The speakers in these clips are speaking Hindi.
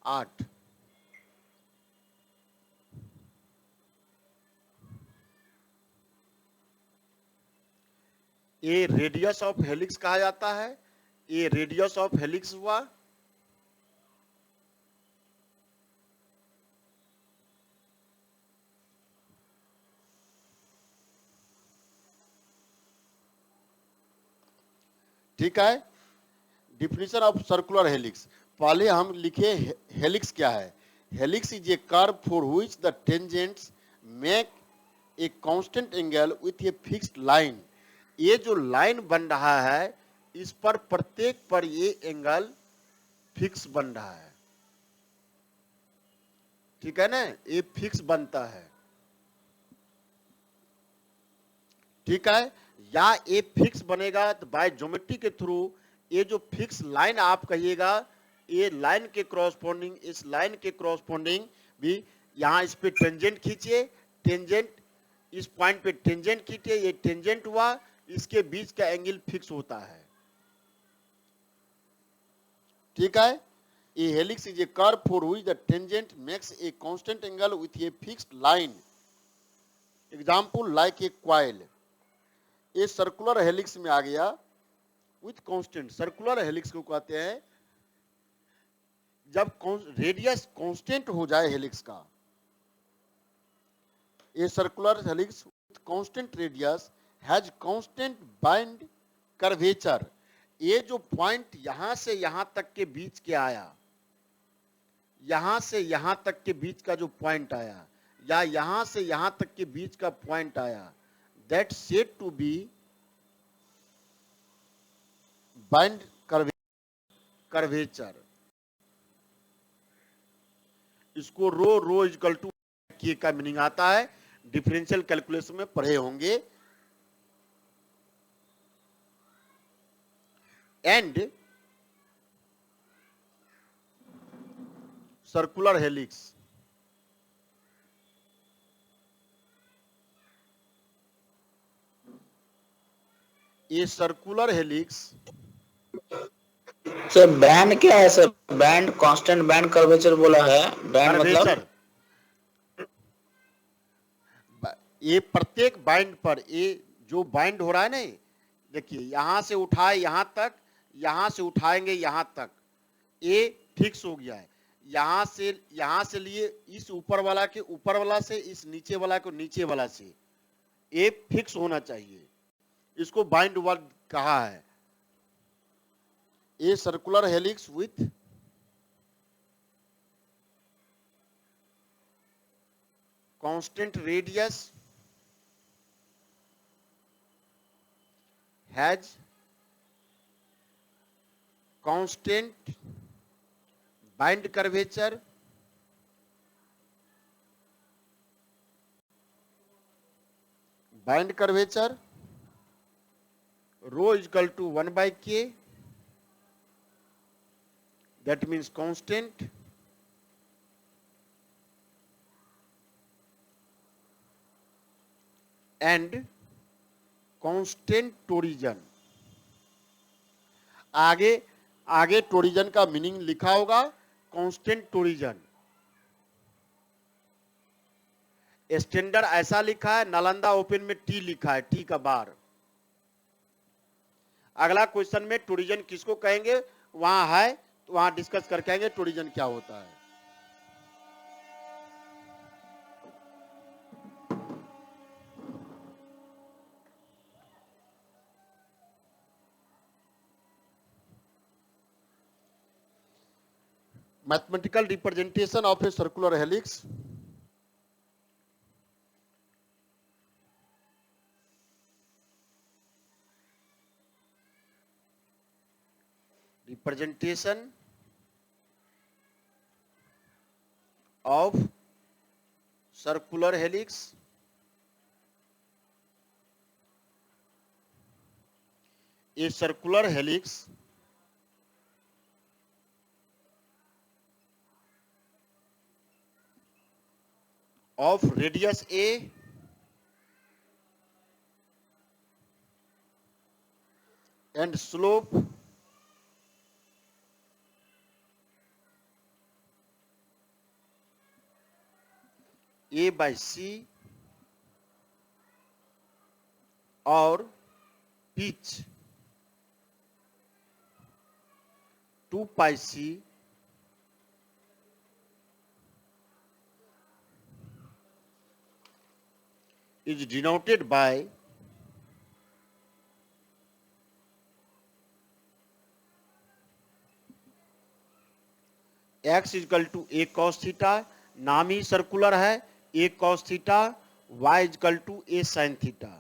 8। ये रेडियस ऑफ हेलिक्स कहा जाता है। ये रेडियस ऑफ हेलिक्स हुआ। ठीक है। डिफिनीशन ऑफ सर्कुलर हेलिक्स, पहले हम लिखे हेलिक्स क्या है। Helix is a curve for which the tangents make a constant angle with a fixed line. ये जो लाइन बन रहा है इस पर प्रत्येक पर ये एंगल फिक्स बन रहा है। ठीक है ना, ये फिक्स बनता है। ठीक है, या ये फिक्स बनेगा तो बाय ज्योमेट्री के थ्रू ये जो फिक्स लाइन आप कहिएगा, ये लाइन के क्रॉसपोंडिंग, इस लाइन के क्रॉसपोंडिंग भी यहां इस पे टेंजेंट खींचिए। टेंजेंट इस पॉइंट पे टेंजेंट खींचिए, ये टेंजेंट हुआ, इसके बीच का एंगल फिक्स होता है। ठीक है, a helix is a curve for which the tangent makes a constant angle with a fixed line. Example like a coil. ये सर्कुलर हेलिक्स में आ गया विथ कांस्टेंट। सर्कुलर हेलिक्स को कहते हैं जब रेडियस कांस्टेंट हो जाए हेलिक्स का। ये circular helix with constant radius has constant bind curvature. ये जो पॉइंट यहां से यहां तक के बीच के आया, यहां से यहां तक के बीच का जो पॉइंट आया, या यहां से यहां तक के बीच का पॉइंट आया, that said to be bind curvature. इसको रो इक्वल टू के का मीनिंग आता है, डिफरेंशियल कैलकुलेशन में पढ़े होंगे। एंड सर्कुलर हेलिक्स, ये सर्कुलर हेलिक्स सर बैंड क्या है sir? Band constant band curvature बोला है, बैंड मतलब ये प्रत्येक बाइंड पर, ये जो बाइंड हो रहा है ना, देखिए यहां से उठाए यहां तक, यहां से उठाएंगे यहां तक, ये फिक्स हो गया है। यहां से लिए इस ऊपर वाला के ऊपर वाला से, इस नीचे वाला को नीचे वाला से, ये फिक्स होना चाहिए। इसको बाइंड वर्ड कहा है। ये circular helix with constant radius has constant bind curvature rho is equal to 1 by k, that means constant, and constant टोरिजन। आगे टोरिजन का मीनिंग लिखा होगा, कांस्टेंट टोरिजन। स्टैंडर्ड ऐसा लिखा है, नालंदा ओपन में टी लिखा है, टी का बार। अगला क्वेश्चन में टोरिजन किसको कहेंगे वहां है, तो वहां डिस्कस करके आएंगे टोरिजन क्या होता है। Mathematical representation of a circular helix. representation of circular helix a circular helix of radius a and slope A by C और pitch 2 pi C is denoted by x equal to A cos theta, नाम ही सर्कुलर है, A cos theta, y equal to A sin theta.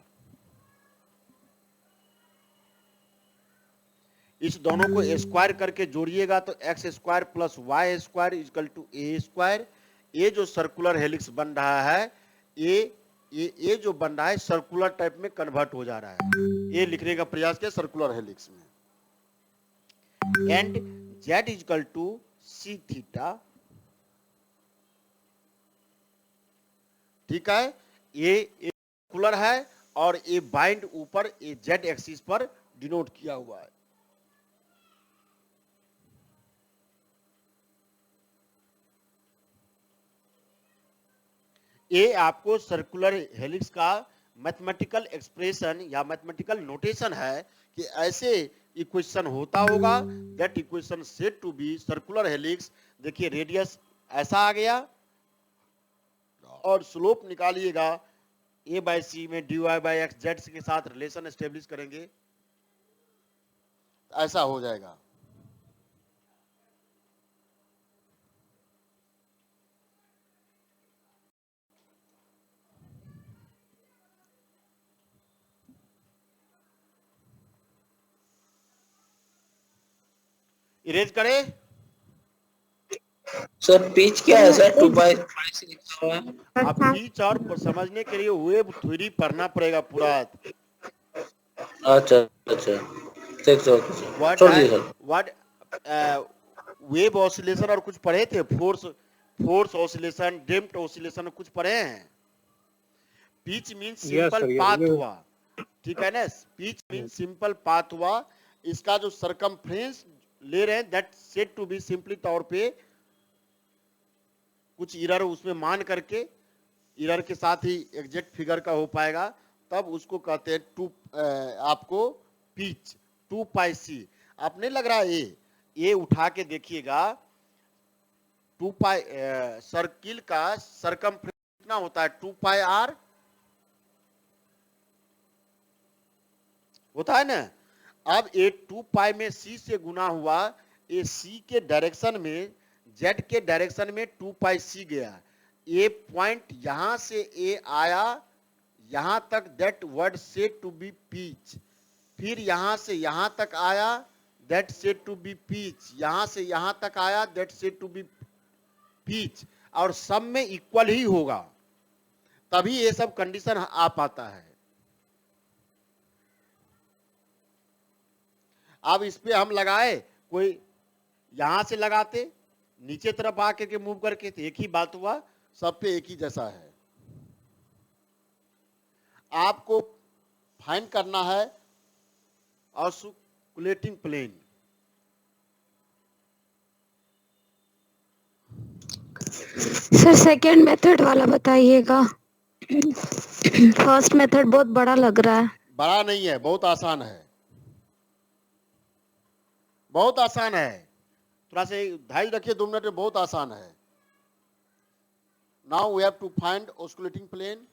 इस दोनों को स्क्वायर करके जोड़िएगा तो X square plus Y square equal to A square. ये जो सर्कुलर हेलिक्स बन रहा है, ये जो बन रहा है सर्कुलर टाइप में कन्वर्ट हो जा रहा है। ये लिखने का प्रयास किया सर्कुलर हेलिक्स में। And Z equal to C theta, ठीक है, ये सर्कुलर है और ये बाइंड ऊपर ये जेड एक्सिस पर डिनोट किया हुआ है। ये आपको सर्कुलर हेलिक्स का मैथमेटिकल एक्सप्रेशन या मैथमेटिकल नोटेशन है कि ऐसे इक्वेशन होता होगा, that equation said to be circular helix. देखिए रेडियस ऐसा आ गया और स्लोप निकालिएगा ए बाई सी में dy बाई एक्स जेड के साथ रिलेशन एस्टेब्लिश करेंगे, ऐसा हो जाएगा। इरेज करें सर पिच क्या है सर? 2 पाई से लिखा हुआ है। अब पिच और समझने के लिए वेव थ्योरी पढ़ना पड़ेगा पूरा। अच्छा अच्छा ठीक सर, छोड़ दीजिए सर। व्हाट वेव ऑसिलेशन और कुछ पढ़े थे, फोर्स ऑसिलेशन, डेम्प्ड ऑसिलेशन कुछ पढ़े हैं। पिच मीन सिंपल पाथ हुआ, ठीक है ना, पिच मीन सिंपल पाथ हुआ। इसका जो सरकमफ्रेंस ले रहे हैं that said to be simply तौर पे कुछ इरर उसमें मान करके, इरर के साथ ही एग्जैक्ट फिगर का हो पाएगा, तब उसको कहते हैं आपको पिच 2 पाई सी। आप नहीं लग रहा है ये उठा के देखिएगा 2 पाई सर्किल का सरकमफ्रेंस कितना होता है, 2 पाई आर होता है ना। अब ये 2 पाई में सी से गुना हुआ, ये सी के डायरेक्शन में, जेड के डायरेक्शन में 2 पाई सी गया। ये पॉइंट यहां से ए आया यहां तक, that word said to be pitch. फिर यहां से यहां तक आया, that said to be pitch. यहां से यहां तक आया, that said to be pitch. और सब में इक्वल ही होगा, तभी ये सब कंडीशन आ पाता है। अब इस पे हम लगाए, कोई यहां से लगाते नीचे तरफ आके के मूव करके, तो एक ही बात हुआ, सब पे एक ही जैसा है। आपको फाइंड करना है osculating plane. Sir second method वाला बताइएगा। फर्स्ट मेथड बहुत बड़ा लग रहा है। बड़ा नहीं है, बहुत आसान है, बहुत आसान है। थोड़ा सा धैर्य रखिए, 2 मिनट में बहुत आसान है। Now we have to find osculating plane.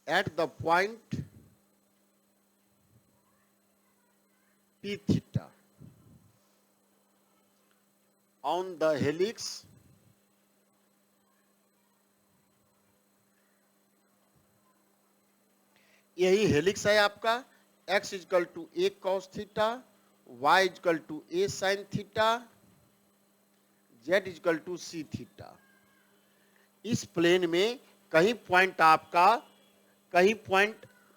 at the point p theta on the helix यही हेलिक्स है आपका। x equal to A cos theta, y equal to A sine theta, z equal to C theta. इस प्लेन में कहीं पॉइंट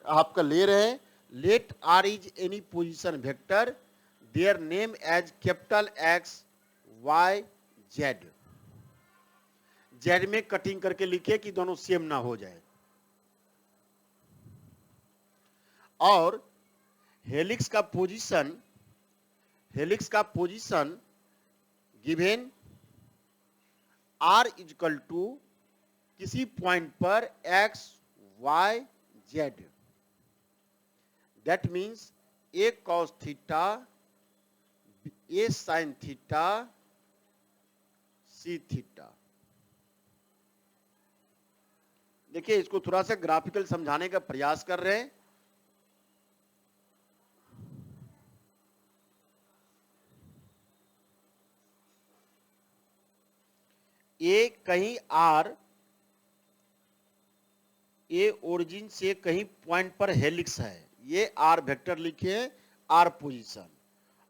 आपका ले रहे हैं। Let r is any position vector, their name as capital X Y Z। Z में कटिंग करके लिखे कि दोनों सेम ना हो जाए। और हेलिक्स का position given R equal to किसी पॉइंट पर X Y Z, that means A cos theta, A sine theta, C theta. देखिए इसको थोड़ा सा ग्राफिकल समझाने का प्रयास कर रहे हैं। ए कहीं आर, ए ओरिजिन से कहीं पॉइंट पर हेलिक्स है, ये आर वेक्टर लिखे हैं, आर पोजीशन।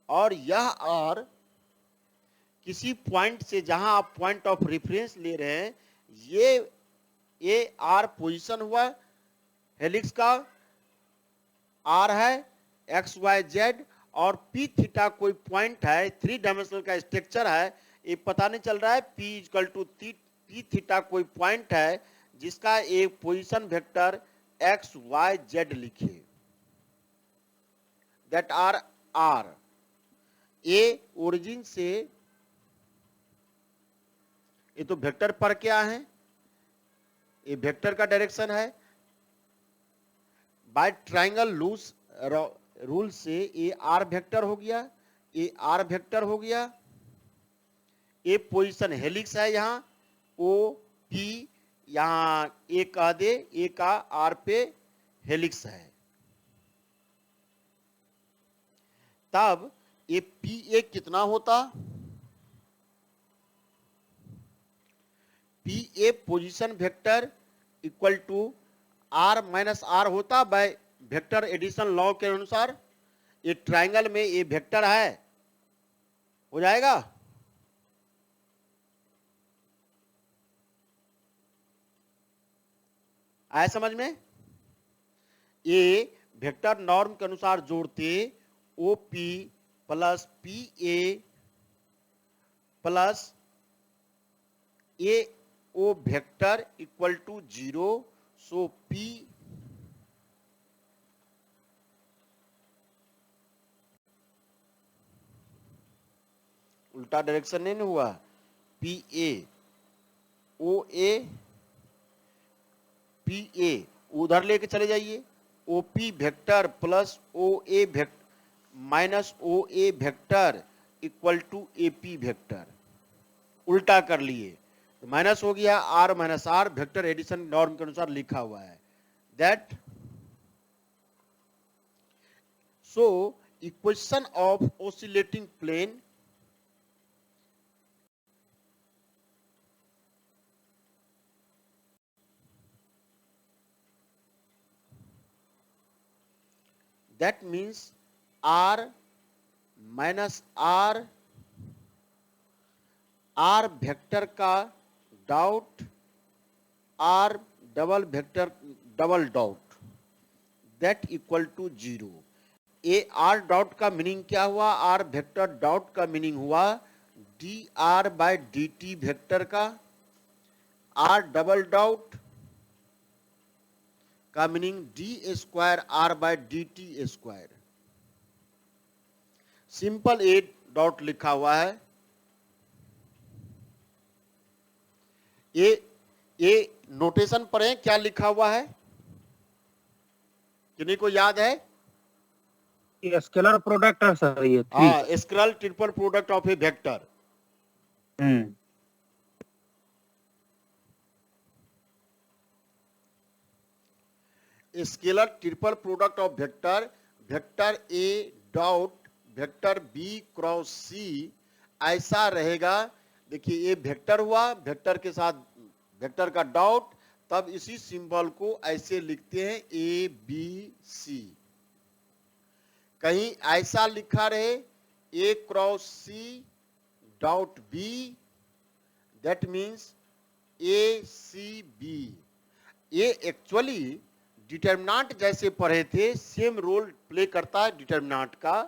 और यह आर किसी पॉइंट से, जहां आप पॉइंट ऑफ रेफरेंस ले रहे हैं, ये आर पोजीशन हुआ हेलिक्स का, आर है एक्स वाई जेड, और पी थीटा कोई पॉइंट है, 3 डायमेंशनल का स्ट्रक्चर है, ये पता नहीं चल रहा है। P equal to P theta कोई पॉइंट है जिसका एक position vector X Y Z लिखे, that R R. A origin से, ये तो वेक्टर पर क्या है, ये वेक्टर का डायरेक्शन है। बाय ट्राइंगल रूल से ये आर वेक्टर हो गया, ये आर वेक्टर हो गया। ये पोजीशन हेलिक्स है, यहां ओ पी, यहां ए कह दे, ए का आर पे हेलिक्स है। तब ये पी ए कितना होता, P A position vector equal to R minus R होता बाय वेक्टर एडिशन लॉ के अनुसार। ये ट्राइंगल में ये वेक्टर है, हो जाएगा। आया समझ में? ये वेक्टर नॉर्म के अनुसार जोड़ते O P plus P A plus A O vector equal to 0, so P उल्टा डायरेक्शन नहीं हुआ, P A O A P A उधर लेके चले जाइए, OP vector plus O A minus O A vector equal to AP vector, उल्टा कर लिए तो माइनस हो गया, R minus R vector addition norm के अनुसार लिखा हुआ है। That so equation of oscillating plane that means r minus r vector का dot r double vector double dot that equal to 0। A r dot का मीनिंग क्या हुआ, r वेक्टर डॉट का मीनिंग हुआ dr बाय dt वेक्टर का, r डबल डॉट का meaning D square R by D T square. Simple A dot लिखा हुआ है। ये नोटेशन पर है, क्या लिखा हुआ है, किन्हीं को याद है? ये स्केलर प्रोडक्ट है सर, ये हाँ, scalar triple product of a vector. Scalar triple product of vector, vector A dot vector B cross C ऐसा रहेगा। देखिए ये वेक्टर हुआ, वेक्टर के साथ वेक्टर का डॉट, तब इसी सिंबल को ऐसे लिखते हैं ए बी सी। कहीं ऐसा लिखा रहे A cross C dot B, that means A C B. ये एक्चुअली डिटर्मिनेंट जैसे पढ़े थे, सेम रोल प्ले करता है डिटर्मिनेंट का।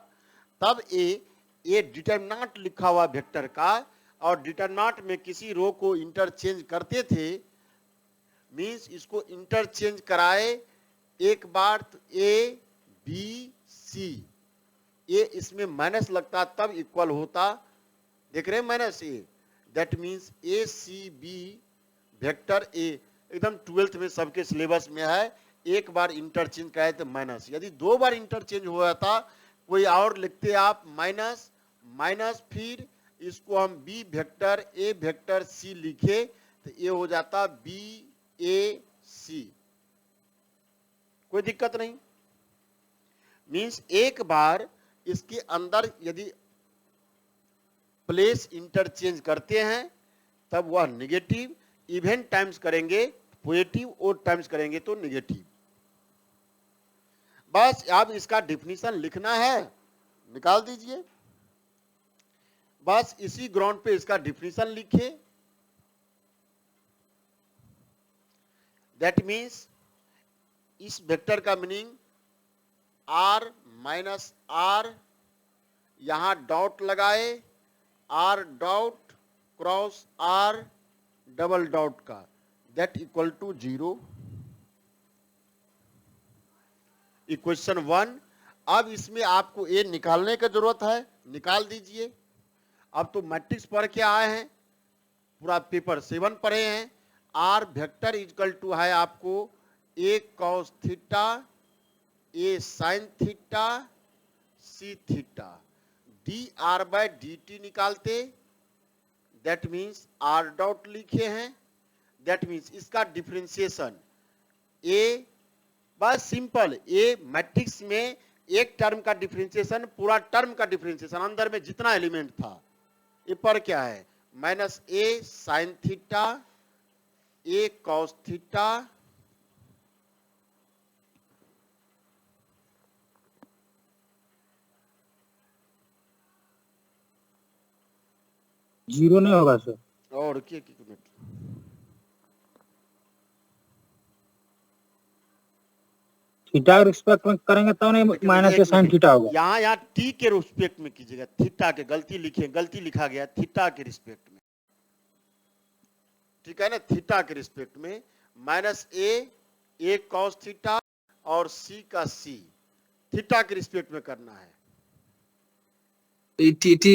तब ए डिटर्मिनेंट लिखा हुआ वेक्टर का, और डिटरमिनेंट में किसी रो को इंटरचेंज करते थे, मींस इसको इंटरचेंज कराए एक बार तो ए बी सी, ए इसमें माइनस लगता तब इक्वल होता, देख रहे हैं minus A, that means A C B vector A, एकदम 12th में सबके सिलेबस में है, एक बार इंटरचेंज कराए तो माइनस, यदि 2 बार इंटरचेंज हो जाता कोई और लिखते आप माइनस माइनस, फिर इसको हम B vector A vector C लिखे तो ये हो जाता बी ए सी, कोई दिक्कत नहीं। मींस एक बार इसके अंदर यदि प्लेस इंटरचेंज करते हैं तब वह नेगेटिव, इवन टाइम्स करेंगे पॉजिटिव, ओड टाइम्स करेंगे तो नेगेटिव। बस अब इसका डिफिनीशन लिखना है, निकाल दीजिए, बस इसी ग्राउंड पे इसका डिफिनीशन लिखिए। दैट मीन्स इस वेक्टर का मीनिंग आर माइनस आर, यहां डॉट लगाए, R dot cross R double dot का, दैट इक्वल टू 0। इक्वेशन 1। अब इसमें आपको ए निकालने की जरूरत है, निकाल दीजिए। अब तो मैट्रिक्स पढ़ के आए हैं, पूरा पेपर 7 पढ़े हैं। आर वेक्टर इक्वल टू है आपको A cos theta, A sine theta, C theta, D are by D T निकालते, दैट मीन्स आर डॉट लिखे हैं, दैट मीन्स इसका डिफरेंशिएशन ए, बस सिंपल, ए मैट्रिक्स में एक टर्म का डिफरेंशिएशन, पूरा टर्म का डिफरेंशिएशन, अंदर में जितना एलिमेंट था, ये पर क्या है minus A sine theta, A cos theta, zero नहीं होगा सर, और के मिनट, थीटा के रिस्पेक्ट में करेंगे तो नहीं माइनस के साइन थीटा होगा। यहाँ टी के रिस्पेक्ट में कीजिएगा, थीटा के गलती लिखा गया थीटा के रिस्पेक्ट में, ठीक है ना, थीटा के रिस्पेक्ट में माइनस ए कॉस थीटा और सी का सी, थीटा के रिस्पेक्ट में करना है। टी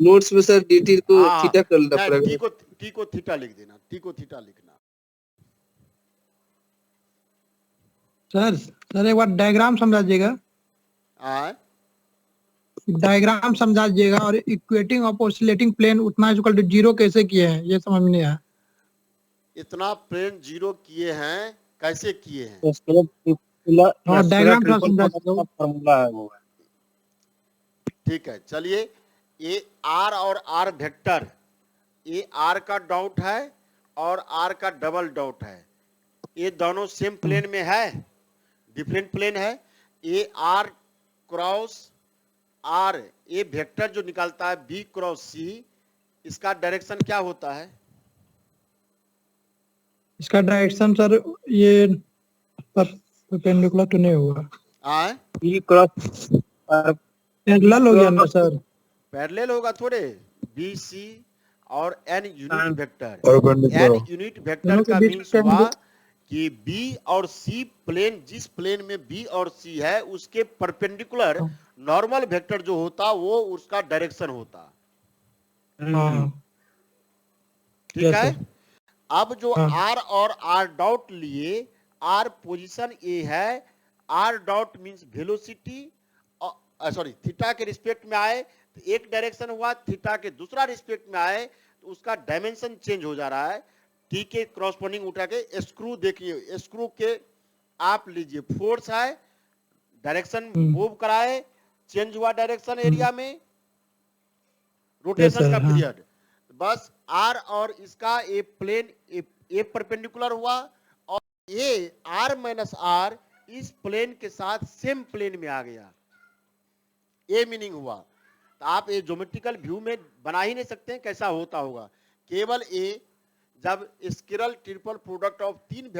नोट्स में सर dt को थीटा करना पड़ेगा, टी को थीटा लिख देना, टी को थीटा लिखना। सर एक बार डायग्राम समझाइएगा, डायग्राम समझाइएगा, और इक्वेटिंग और ऑसिलेटिंग प्लेन उतना इक्वल टू 0 कैसे किए हैं ये समझ में नहीं आया। इतना प्लेन 0 किए हैं, कैसे किए हैं? हाँ, डायग्राम थोड़ा समझाइएगा। फॉर्मूला है वो। ठीक है, चलिए, ये आर और आर वेक्टर, ये आर का डॉट है और आर का डबल डॉट है, ये दोनों सेम प्लेन में है, डिफरेंट प्लेन है। ए आर क्रॉस आर, ये वेक्टर जो निकालता है बी क्रॉस सी, इसका डायरेक्शन क्या होता है? इसका डायरेक्शन सर ये परपेंडिकुलर तो नहीं होगा, बी क्रॉस पैरेलल हो गया ना सर, पैरेलल होगा थोड़े, बी सी और N unit vector, perpendicular. N unit vector का मीन्स हुआ कि बी और सी प्लेन, जिस प्लेन में बी और सी है उसके परपेंडिकुलर नॉर्मल वेक्टर जो होता वो उसका डायरेक्शन होता। हाँ ठीक है, सर। अब जो हाँ। आर और आर डॉट लिए, आर पोजीशन ए है, R dot means velocity, sorry theta के रिस्पेक्ट में आए तो एक डायरेक्शन हुआ, थीटा के दूसरा रिस्पेक्ट में आए तो उसका डायमेंशन चेंज हो जा रहा है। टी के क्रॉसपोंडिंग उठा के स्क्रू देखिए, स्क्रू के आप लीजिए, फोर्स है, डायरेक्शन मूव कराए, चेंज हुआ डायरेक्शन एरिया में, रोटेशन का हाँ। पीरियड, बस आर और इसका ए प्लेन ए परपेंडिकुलर हुआ और ए आर माइनस आर इस प्लेन के साथ सेम प्लेन में आ गया, ए मीनिंग हुआ। तो आप ये ज्योमेट्रिकल व्यू में बना ही नहीं सकते हैं कैसा होता होगा, केवल ए जब स्केलर ट्रिपल प्रोडक्ट ऑफ तीन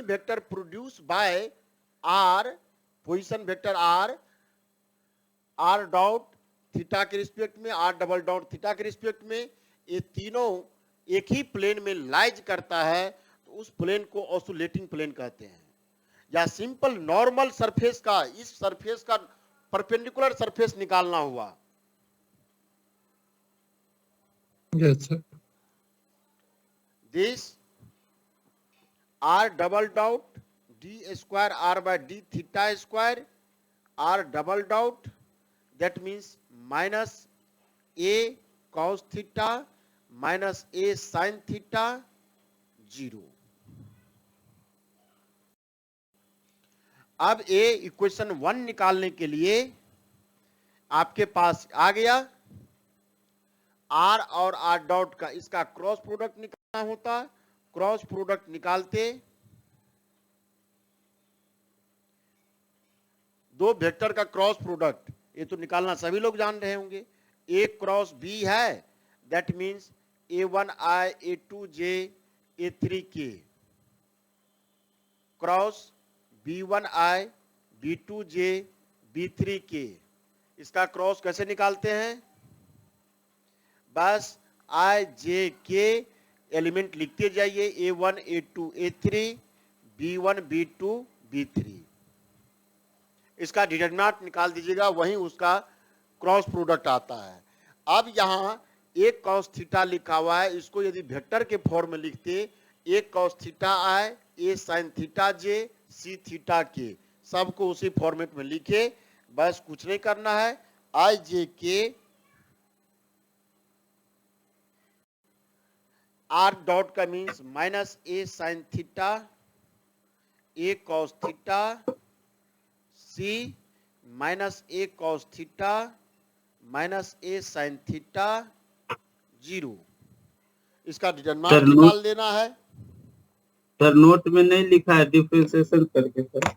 vector produce by R, position vector R, R dot theta के रिस्पेक्ट में, आर डबल डॉट थीटा के रिस्पेक्ट में, ये तीनों एक ही प्लेन में लाइज करता है, तो उस प्लेन को ऑसिलेटिंग प्लेन कहते हैं। या सिंपल नॉर्मल सरफेस का, इस सरफेस का परपेंडिकुलर सरफेस निकालना हुआ, yes sir. This R double dot D square R by D theta square R double dot, that means minus A cos theta minus A sine theta 0। अब ए इक्वेशन 1 निकालने के लिए आपके पास आ गया, आर और आर डॉट का इसका क्रॉस प्रोडक्ट निकालना होता, क्रॉस प्रोडक्ट निकालते दो वेक्टर का क्रॉस प्रोडक्ट, ये तो निकालना सभी लोग जान रहे होंगे, ए क्रॉस बी है, that means a1i a2j a3k cross b1i b2j b3k। इसका क्रॉस कैसे निकालते हैं? बस i j k एलिमेंट लिखते जाइए, a1 a2 a3 b1 b2 b3, इसका डिटरमिनेंट निकाल दीजिएगा, वहीं उसका क्रॉस प्रोडक्ट आता है। अब यहाँ एक कॉस थीटा लिखा हुआ है, इसको यदि वेक्टर के फॉर्म में लिखते, एक कॉस थीटा आई ए साइन थीटा जे सी थीटा के, सबको उसी फॉर्मेट में लिखे, बस कुछ नहीं करना है। आई जे के आर डॉट का means minus A sine theta A cos theta C minus A cos theta minus A sine theta 0। इसका डिटरमिनेंट निकाल देना है। सर नोट में नहीं लिखा है डिफरेंशिएशन करके सर,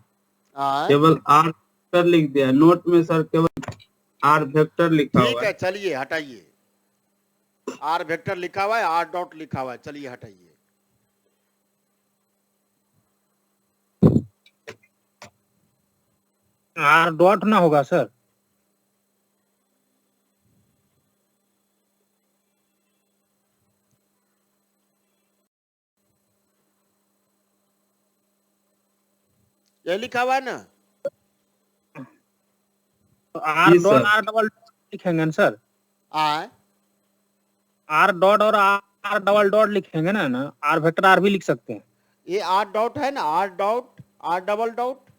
केवल आर वेक्टर लिख दिया, नोट में सर केवल आर वेक्टर लिखा ठीक हुआ है, चलिए हटाइए, आर वेक्टर लिखा हुआ है, आर डॉट लिखा हुआ है, चलिए हटाइए। आर डॉट ना होगा सर? ये लिखा हुआ है ना, तो आर डॉट आर डबल लिखेंगे ना सर? आर डॉट और आर डबल डॉट लिखेंगे ना, आर वेक्टर आर भी लिख सकते हैं। ये आर डॉट है ना, are dot R double dot,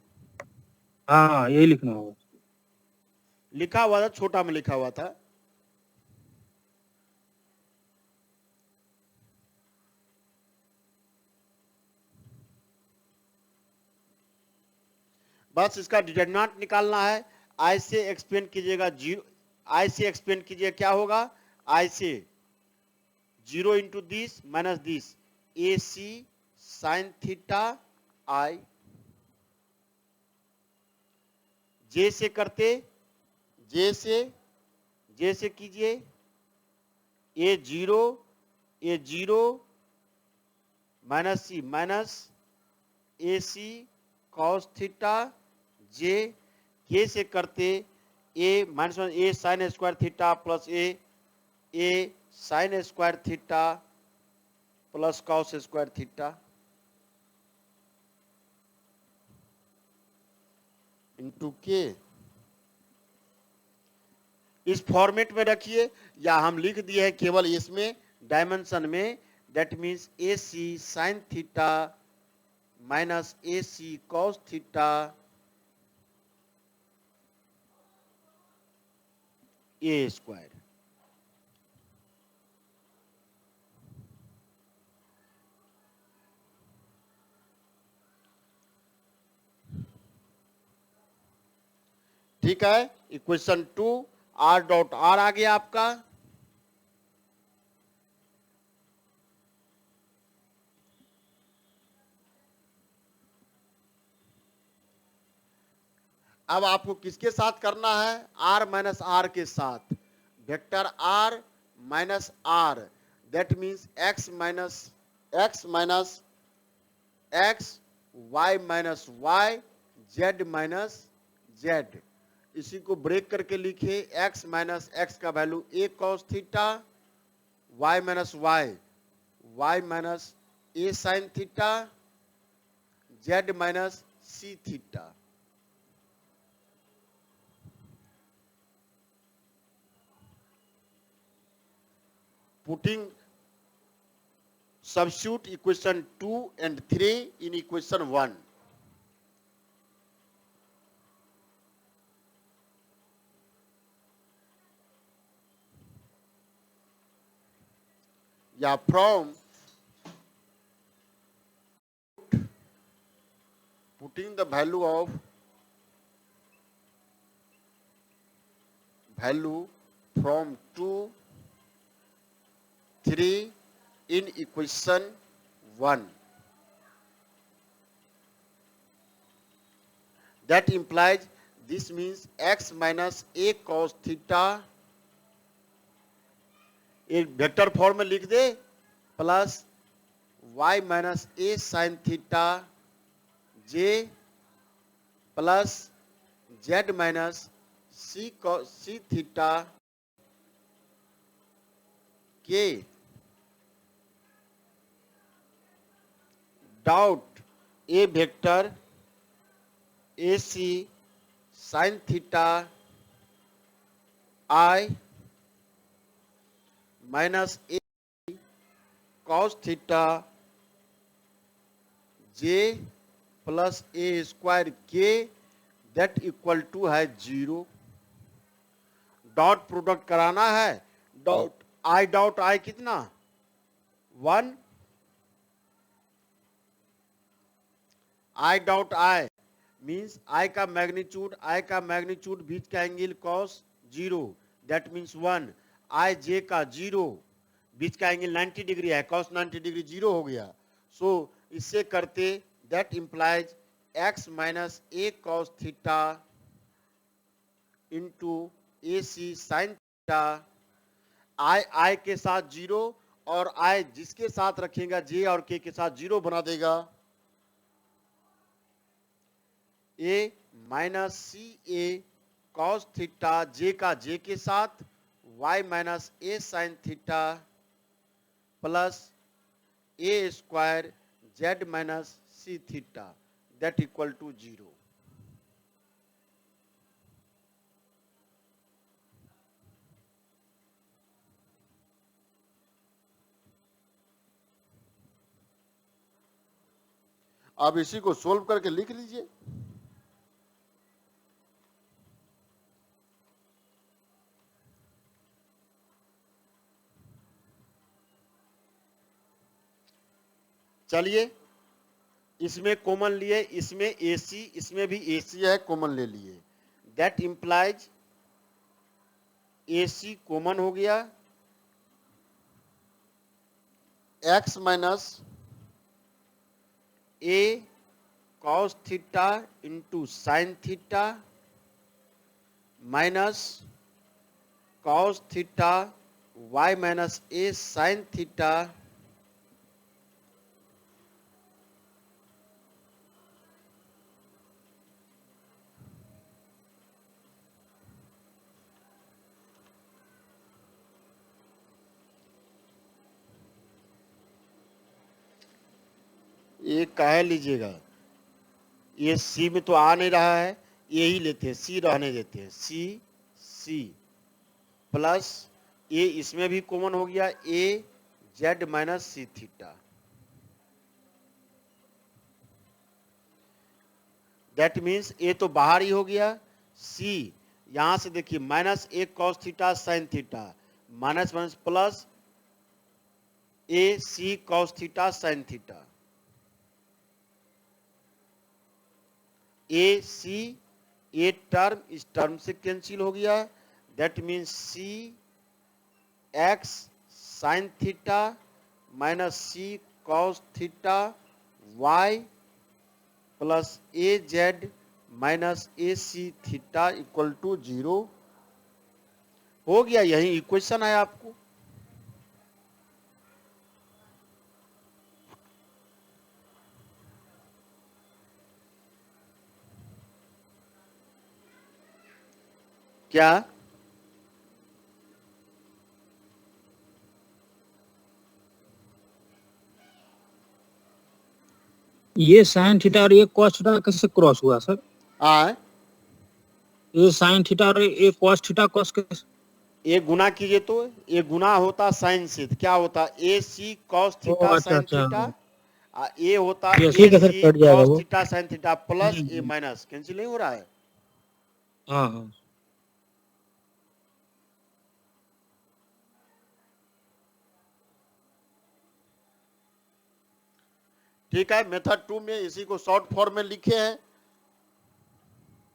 हाँ यही लिखना होगा। लिखा हुआ था, छोटा में लिखा हुआ था। बस इसका डिटरमिनेंट निकालना है। आई से एक्सपेंड कीजिएगा 0, आई से एक्सपेंड कीजिए, क्या होगा? आई से 0 into this minus this, A C sine theta I, J से करते, जे से कीजिए, A zero minus C minus A C cos theta J, K से करते A minus A sine square theta plus A sine square theta plus cos square theta into K. इस फॉर्मेट में रखिए, या हम लिख दिए हैं केवल इसमें डायमेंशन में, that means A C sine theta minus A C cos theta A square. ठीक है, इक्वेशन 2 आर डॉट आर आ गया आपका। अब आपको किसके साथ करना है? आर माइनस आर के साथ, vector R minus R, that means X minus X, Y minus Y, Z minus Z. इसी को ब्रेक करके लिखे x माइनस एक्स का value a cos theta, y minus y minus a sine theta, z minus c theta. Putting substitute equation 2 and 3 in equation 1. Yeah, from putting the value from 2, 3 in equation 1. That implies this means x minus a cos theta एक वेक्टर फॉर्म में लिख दे plus y minus a sine theta j plus z minus c theta K dot A vector A C sine theta I minus A cos theta J plus A square K that equal to है 0। डॉट प्रोडक्ट कराना है, डॉट आई कितना 1, I dot I means I का मैग्नीट्यूड बीच का angle cos 0 that means 1, I J का 0 बीच का एंगल 90 डिग्री है, कॉस 90 डिग्री 0 हो गया। सो इससे करते that implies x minus A cos theta into A C sine theta, I के साथ 0 और आई जिसके साथ रखेगा जे और के साथ 0 बना देगा, A minus C A cos theta J का जे के साथ y minus A sine theta plus A square z minus C theta that equal to 0। अब इसी को सोल्व करके लिख लीजिए। चलिए इसमें कॉमन लिए, इसमें AC, इसमें भी AC है, कॉमन ले लिए। दैट इंप्लाइज AC कॉमन हो गया, x minus a cos theta into sine theta minus cos theta y minus a sine theta ये कह लीजिएगा, ये सी में तो आ नहीं रहा है, यही लेते हैं, सी रहने देते हैं, सी प्लस ए इसमें भी कॉमन हो गया, A Z minus C theta that means A तो बाहर ही हो गया, सी यहां से देखिए minus A cos theta sine theta minus minus plus A C cos theta sine theta, A C A term इस टर्म से कैंसिल हो गया, that means C X sine theta minus C cos theta Y plus A Z minus A C theta equal to 0 हो गया। यही इक्वेशन है आपको। क्या? ये साइन थीटा और ये कॉस थीटा कैसे क्रॉस हुआ सर? हाँ, ये साइन थीटा और ये कॉस थीटा क्रॉस कैसे? ये गुना कीजिए तो ये गुना होता साइन से, तो क्या होता ए सी कॉस थीटा अच्छा साइन अच्छा थीटा, ये होता ये ए ठीक है सर, सी कट जाएगा कॉस वो। थीटा साइन थीटा प्लस ए हम्म। माइनस, कैंसिल नहीं हो रहा है। हाँ हाँ ठीक है, मेथड 2 में इसी को शॉर्ट फॉर्म में लिखे हैं।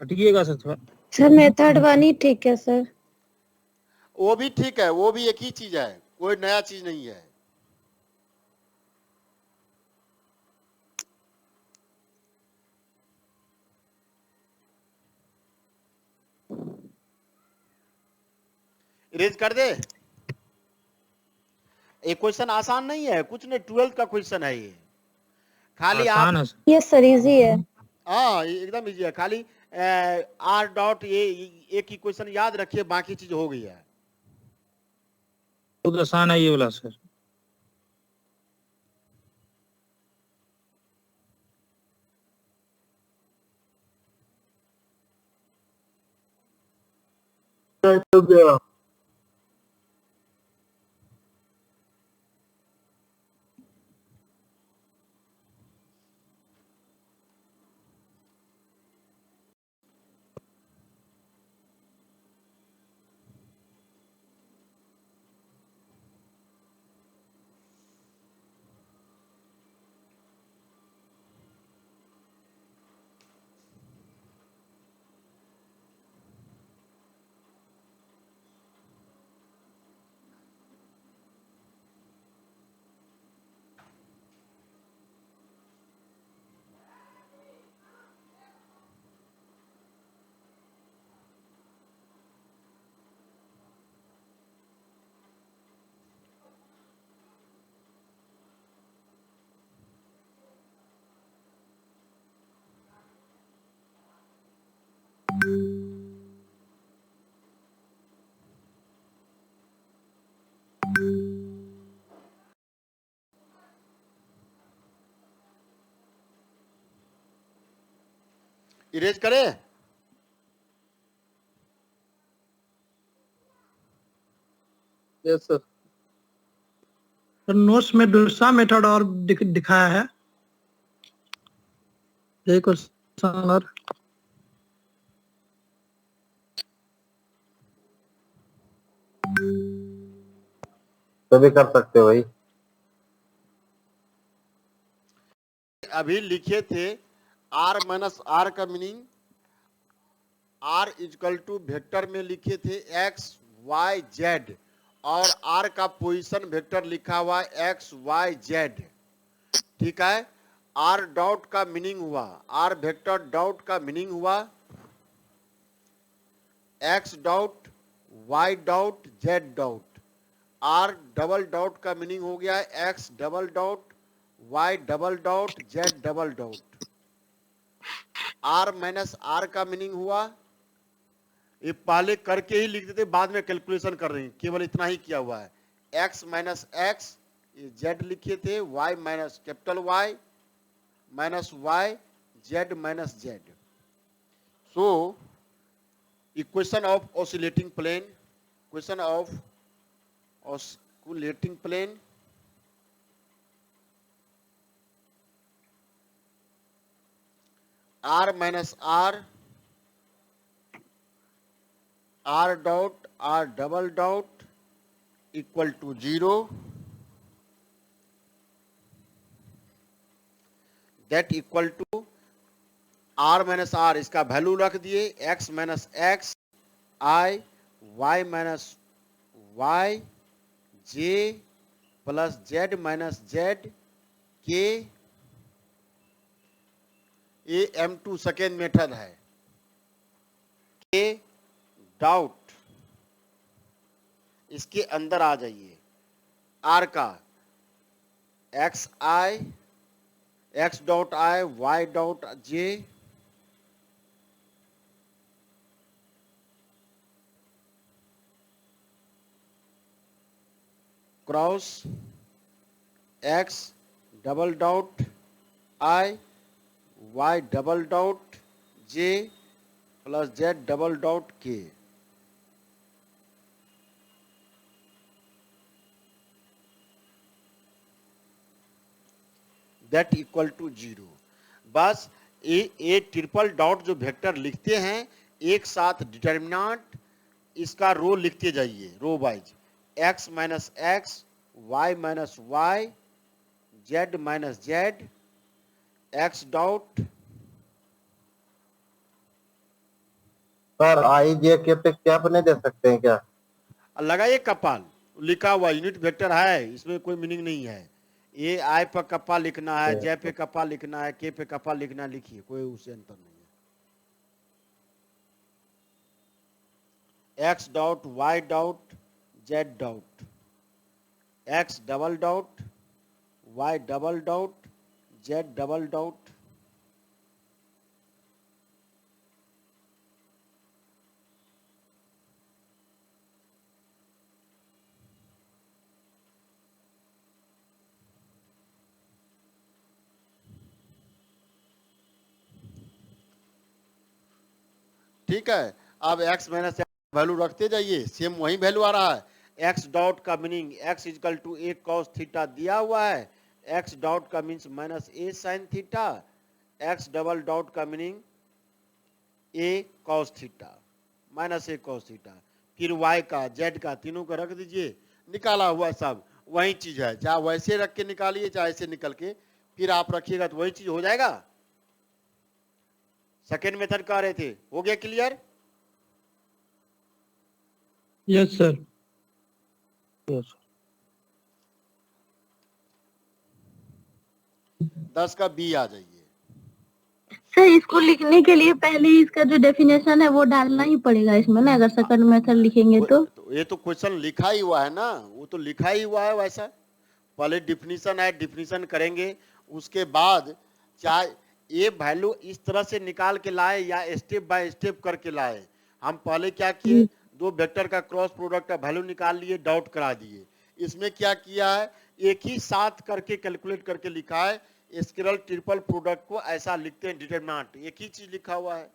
हटिएगा सर थोड़ा। सर मेथड 1 ही ठीक है सर। वो भी ठीक है, वो भी एक ही चीज है, कोई नया चीज नहीं है। इरेज कर दे। ये क्वेश्चन आसान नहीं है, कुछ नहीं, 12th का क्वेश्चन है ये। खाली आप, आसान है सर। ये सर इजी है। हाँ ये एकदम इजी है, खाली आर डॉट ये एक ही क्वेश्चन याद रखिए, बाकी चीज हो गई है। बहुत आसान है ये वाला सर। इरेज करे। Yes sir. सर नोट्स में दूसरा मेथड और दिखाया है, ये क्वेश्चन और तो भी कर सकते हो भाई। अभी लिखे थे आर माइनस आर का meaning, R equal to vector में लिखे थे एक्स वाई जेड, और आर का पोजीशन वेक्टर लिखा हुआ एक्स वाई जेड। ठीक है, आर डॉट का मीनिंग हुआ, आर वेक्टर डॉट का मीनिंग हुआ X dot Y dot Z dot, R double dot का मीनिंग हो गया X double dot Y double dot Z double dot. R minus R का मीनिंग हुआ, ये पहले करके ही लिख देते, बाद में कैलकुलेशन कर रहे हैं, केवल इतना ही किया हुआ है। एक्स माइनस एक्स, ये जेड लिखे थे, Y minus capital Y minus Y, Z minus Z. So equation of oscillating plane, question of oscillating plane, R minus R, R dot R double dot equal to 0, that equal to R minus R, इसका वैल्यू रख दिए X minus X I, Y minus Y, J plus Z minus Z K. ये M2 सेकेंड मेथड है। के डॉट, इसके अंदर आ जाइए, आर का X I, X dot I, Y dot J, cross x double dot i y double dot j plus z double dot k। That equal to 0। बस ए ट्रिपल डॉट जो वेक्टर लिखते हैं एक साथ डिटर्मिनेंट इसका रो लिखते जाइए, row wise, x minus X, y minus Y, z minus Z, x dot. Sir I J के पे क्या नहीं दे सकते हैं क्या? लगाइए कपाल, लिखा हुआ यूनिट वेक्टर है, इसमें कोई मीनिंग नहीं है। ये आई पर कप्पा लिखना है, जे पे कप्पा लिखना है, के पे कप्पा लिखना है, लिखिए, कोई उससे अंतर नहीं है। X dot Y dot Z dot, X double dot Y double dot Z double dot. ठीक है, अब x माइनस वैल्यू रखते जाइए, सेम वही वैल्यू आ रहा है। x डॉट का meaning x equal to A cos theta दिया हुआ है, x डॉट का means minus A sine theta, x double dot का meaning A cos theta minus A cos theta, फिर y का z का तीनों का रख दीजिए, निकाला हुआ सब वही चीज है, चाहे वैसे रख के निकालिए चाहे ऐसे निकल के फिर आप रखिएगा तो वही चीज हो जाएगा। सेकेंड मेथड कह रहे थे, हो गया क्लियर? Yes sir. यस 10 का बी आ जाइए। सर इसको लिखने के लिए पहले इसका जो डेफिनेशन है वो डालना ही पड़ेगा इसमें ना, अगर सेकंड मेथड लिखेंगे तो ये तो क्वेश्चन लिखा ही हुआ है ना, वो तो लिखा ही हुआ है वैसा। पहले डिफिनीशन है, डिफिनीशन करेंगे, उसके बाद चाहे ये वैल्यू इस तरह से निकाल के लाए या स्टेप बाय स्टेप करके लाए। हम पहले क्या किए, दो वेक्टर का क्रॉस प्रोडक्ट का वैल्यू निकाल लिए, डॉट करा दिए। इसमें क्या किया है, एक ही साथ करके कैलकुलेट करके लिखा है। स्केलर ट्रिपल प्रोडक्ट को ऐसा लिखते हैं, डिटरमिनेंट एक ही चीज लिखा हुआ है।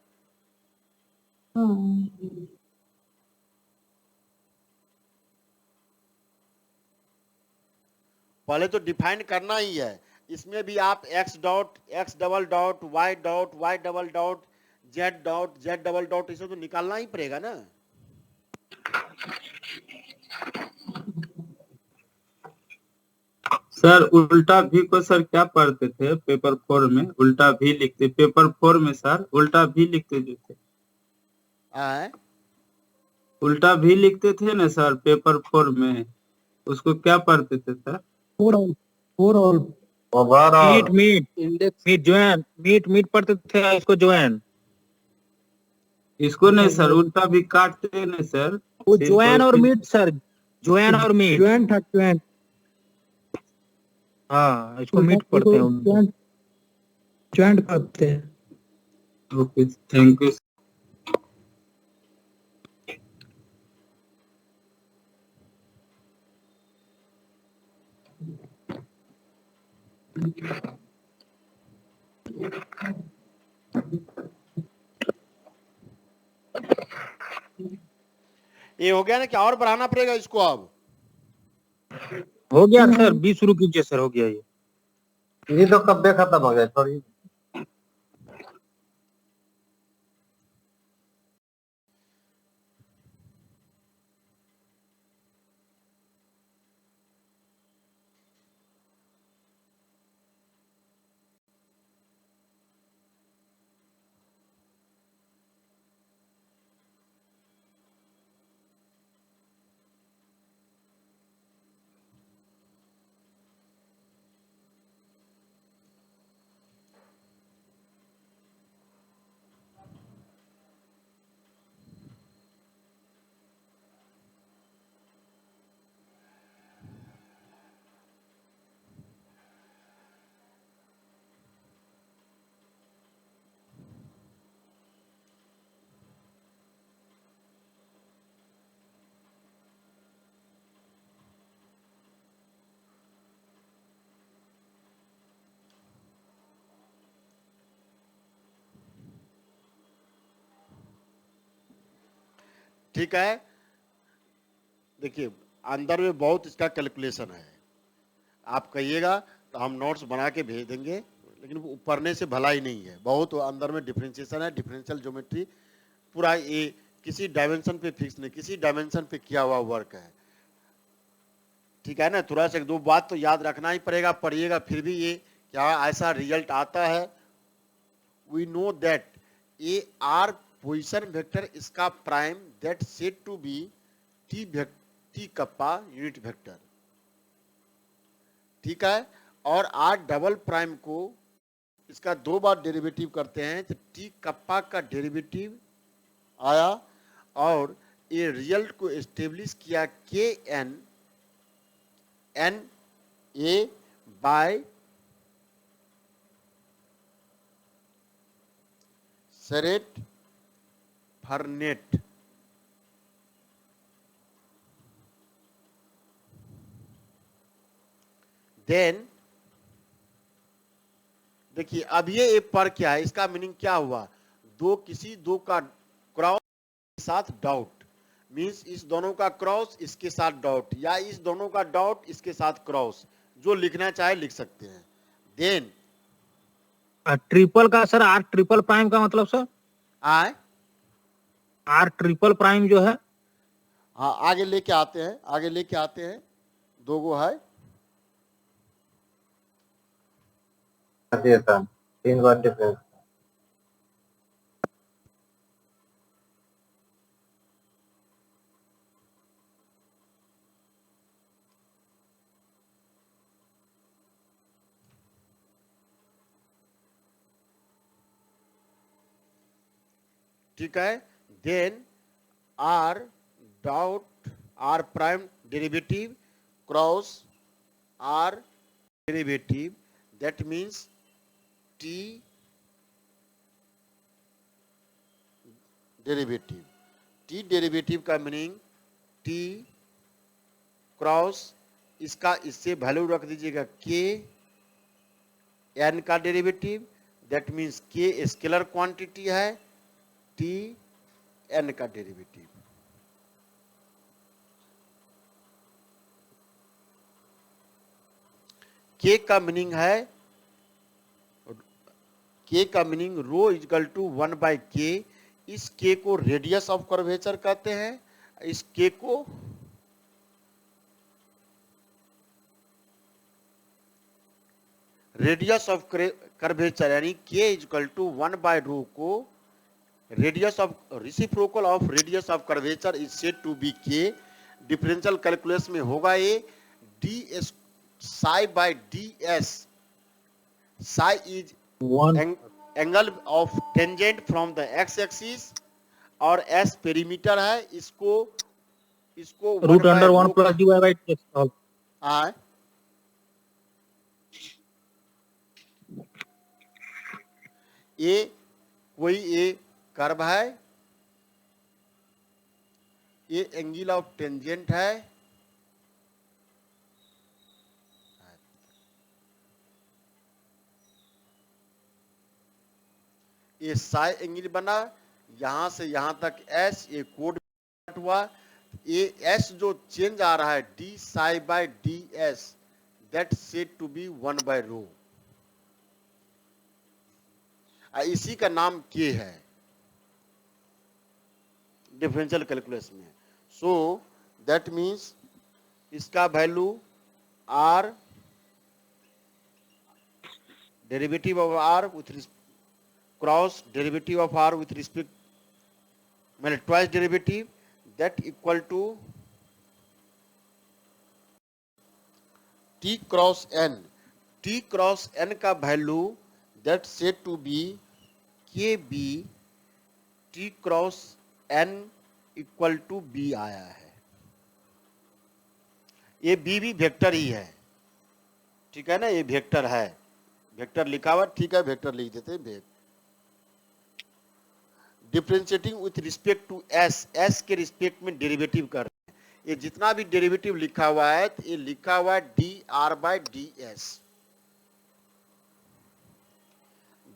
पहले तो डिफाइन करना ही है। इसमें भी आप x dot x double dot y double dot z double dot इसे तो निकालना ही पड़ेगा ना। सर उल्टा भी को सर क्या पढ़ते थे पेपर 4 में? उल्टा भी लिखते पेपर 4 में सर, उल्टा भी लिखते जो थे, उल्टा भी लिखते थे ना सर पेपर 4 में, उसको क्या पढ़ते थे sir? Overall meet meet meet join, meet meet पढ़ते थे, इसको ज्वाइन। इसको नहीं सर, उल्टा भी काटते हैं ना सर, वो ज्वाइन और मीट सर, ज्वाइन और मीट। ज्वाइन था, ज्वाइन। हाँ इसको मीट पढ़ते हैं, ज्वाइन करते हैं। Okay thank you. ये हो गया ना, क्या और बढ़ाना पड़ेगा इसको? अब हो गया सर, 20 शुरू कीजिए सर, हो गया ये तो कब खत्म हो गया थोड़ी। ठीक है, देखिए अंदर में बहुत इसका कैलकुलेशन है, आप कहिएगा तो हम नोट्स बना के भेज देंगे, लेकिन वो पढ़ने से भला ही नहीं है, बहुत अंदर में डिफरेंशिएशन है, डिफरेंशियल ज्योमेट्री पूरा ये किसी डायमेंशन पे फिक्स नहीं, किसी डायमेंशन पे किया हुआ वर्क है, ठीक है ना। थोड़ा सा एक दो बात तो याद रखना ही पड़ेगा, पढ़िएगा फिर भी ये क्या ऐसा रिजल्ट आता है। We know that A R position vector इसका prime that said to be T kappa unit vector, ठीक है। और आर डबल प्राइम को इसका 2 बार डेरिवेटिव करते हैं तो टी कप्पा का डेरिवेटिव आया, और ये रिजल्ट को एस्टेब्लिश किया के एन ए बाय सेरेट फर्नेट। देन देखिए अब ये पर क्या है, इसका मीनिंग क्या हुआ, किसी दो का क्रॉस के साथ डॉट, मींस इस दोनों का क्रॉस इसके साथ डॉट, या इस दोनों का डॉट इसके साथ क्रॉस, जो लिखना चाहे लिख सकते हैं। देन ट्रिपल का सर आर ट्रिपल प्राइम का मतलब सर आर ट्रिपल प्राइम जो है, हाँ आगे लेके आते हैं, आगे लेके आते हैं, 2 गो है, दिया था 3 बार डिफरेंस। ठीक है। Then R dot are prime derivative cross R derivative, that means T derivative. T derivative का मीनिंग टी क्रॉस, इसका इससे वैल्यू रख दीजिएगा के एन का derivative, that means K scalar quantity है, टी एन का डेरिवेटिव। के का मीनिंग है, के का meaning row equal to 1/k, इस के को रेडियस ऑफ कर्वेचर कहते हैं, इस के को रेडियस ऑफ कर्वेचर यानी के इजकल टू 1/रो को radius of reciprocal of radius of curvature is said to be K. Differential calculus में होगा ये D S psi by D S, psi is angle of tangent from the X axis, और एस पेरीमीटर है, इसको root under 1 plus dy by dx। ये कोई ये कर्व है, ये एंगल ऑफ टेंजेंट है, ये साई एंगल बना, यहां से यहां तक एस, ये कोड हुआ, ये एस जो चेंज आ रहा है D psi by D S, that said to be 1/रो, इसी का नाम के है डिफरेंशियल कैलकुलस में। सो दैट मीन्स इसका value R derivative of R with cross derivative of R with respect मैंने twice derivative, that equal to T cross N. T cross N का value that said to be K B T cross N equal to B आया है, ये बी भी वेक्टर ही है, ठीक है ना, ये वेक्टर है, वेक्टर लिखा हुआ, ठीक है वेक्टर लिख देते हैं। Differentiating with respect to S, S के रिस्पेक्ट में डेरिवेटिव कर रहे हैं, ये जितना भी डेरिवेटिव लिखा हुआ है तो ये लिखा हुआ है D are by D S,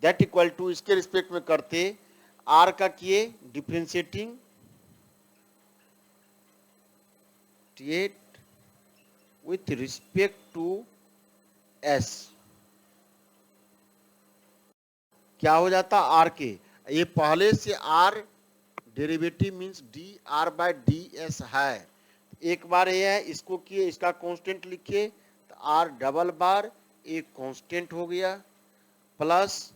that equal to इसके रिस्पेक्ट में करते आर का किए differentiating state with respect to S, क्या हो जाता आर के, ये पहले से R derivative means D are by D S है, एक बार ये है इसको किए, इसका कांस्टेंट लिखिए तो आर डबल बार एक कांस्टेंट हो गया, प्लस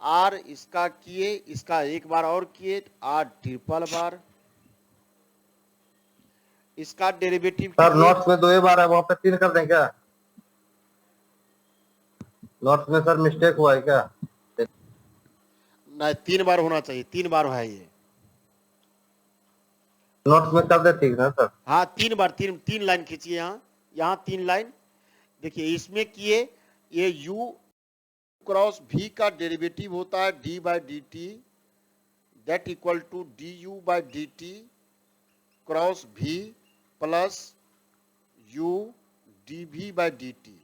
आर इसका किए, इसका एक बार और किए आर ट्रिपल बार, इसका डेरिवेटिव सर नोट्स में 2 ही बार है, वहाँ पे 3 कर दें क्या? नोट्स में सर मिस्टेक हुआ है क्या? नहीं 3 बार होना चाहिए, 3 बार है ये, नोट्स में कर दे ठीक ना सर? हाँ 3 बार, तीन लाइन खींचिए, यहाँ 3 लाइन देखिए, इसमें किए ये u क्रॉस v का डेरिवेटिव होता है d by D T, that equal to D U by D T cross v plus u D V by D T.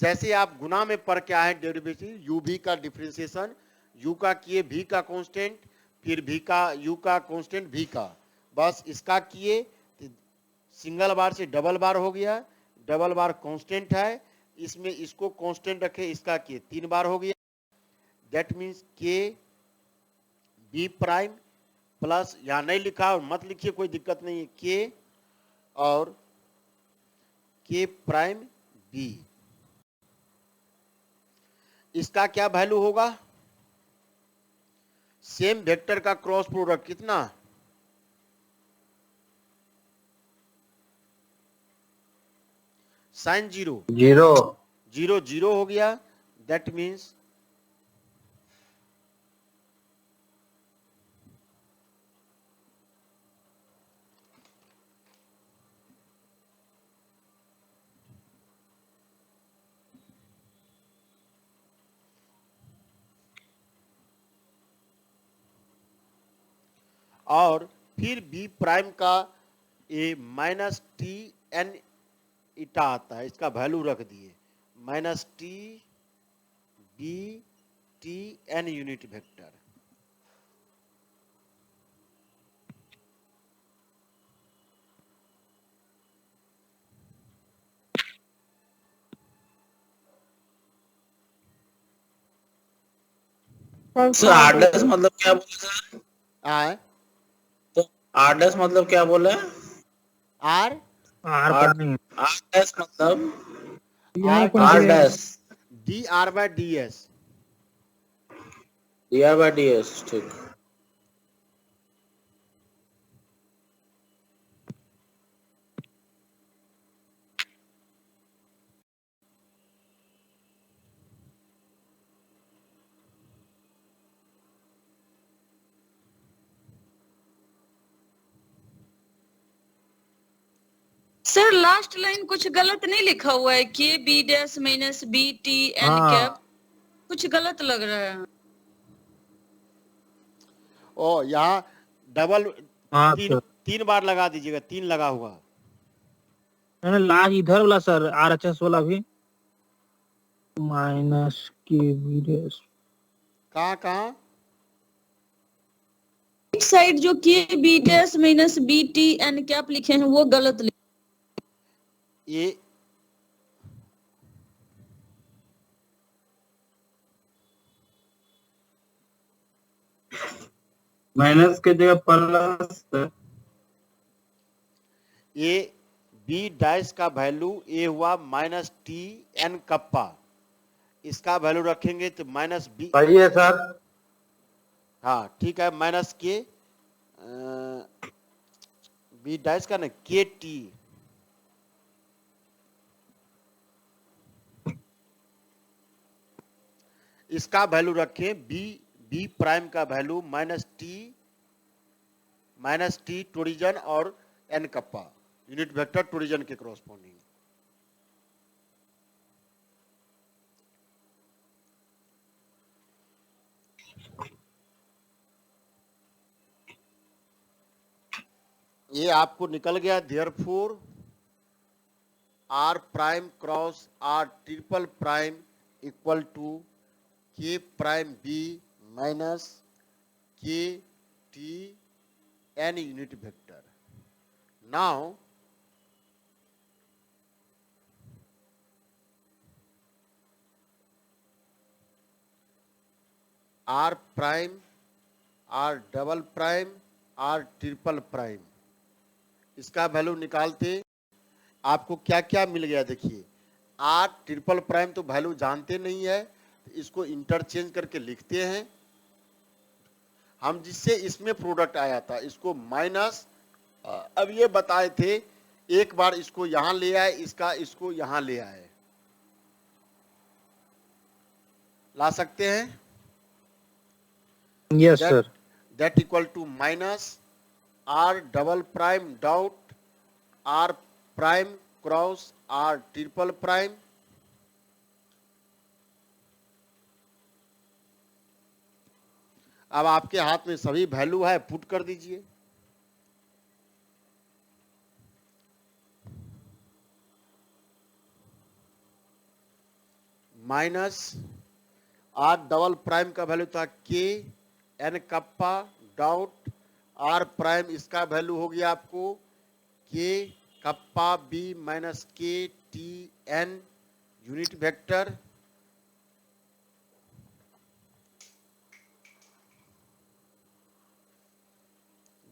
जैसे आप गुना में पढ़ के आए डेरिवेटिव u v का डिफरेंशिएशन, u का किए v का कांस्टेंट, फिर v का u का कांस्टेंट v का, बस इसका किए तो सिंगल बार से डबल बार हो गया, डबल बार कांस्टेंट है, इसमें इसको कांस्टेंट रखे, इसका किए 3 बार हो गया, दैट मीन्स के बी प्राइम प्लस, यहाँ नहीं लिखा और मत लिखिए कोई दिक्कत नहीं है, के और के प्राइम बी, इसका क्या वैल्यू होगा, सेम वेक्टर का क्रॉस प्रोडक्ट कितना, साइन 0 0 0 0 हो गया, दैट मीन्स और फिर बी प्राइम का ए माइनस टी एन इटा आता है, इसका वैल्यू रख दिए minus t b t n unit vector, sir r dash मतलब क्या बोले सर? आए तो आर डैश मतलब क्या बोले? R r prime r dash मतलब यहाँ पर आर जो dash d are by D s, d r by D s, ठीक। सर लास्ट लाइन कुछ गलत नहीं लिखा हुआ है, k b dash minus b t n हाँ। कैप, कुछ गलत लग रहा है। ओ यहाँ डबल हाँ तीन सर, 3 बार लगा दीजिएगा, 3 लगा हुआ, लास्ट इधर वाला सर आर एच एस वाला भी माइनस के बी डैश, कहाँ एक साइड जो k b dash minus b t N cap लिखे हैं वो गलत लिखे। ये माइनस के जगह प्लस है। ये बी डैश का वैल्यू ए हुआ माइनस टी एन कप्पा, इसका वैल्यू रखेंगे तो माइनस बी, सही है सर। हाँ ठीक है, माइनस के बी डैश का ना के टी, इसका वैल्यू रखें बी प्राइम का वैल्यू माइनस टी टोरिजन और n kappa unit vector torsion के क्रॉसपोंडिंग। ये आपको निकल गया, therefore r prime cross r triple prime equal to k prime b minus के T n unit vector. Now r prime, r double prime, r triple prime, इसका वैल्यू निकालते आपको क्या क्या मिल गया। देखिए आर ट्रिपल प्राइम तो वैल्यू जानते नहीं है, तो इसको इंटरचेंज करके लिखते हैं हम, जिससे इसमें प्रोडक्ट आया था इसको माइनस, अब ये बताए थे एक बार इसको यहां ले आए, इसको यहां ले आए, ला सकते हैं। Yes sir. That equal to minus r double prime dot are prime cross r triple prime, अब आपके हाथ में सभी वैल्यू है, पुट कर दीजिए। माइनस आर डबल प्राइम का वैल्यू था k n kappa dot are prime, इसका वैल्यू हो गया आपको के कप्पा बी माइनस के T n unit vector,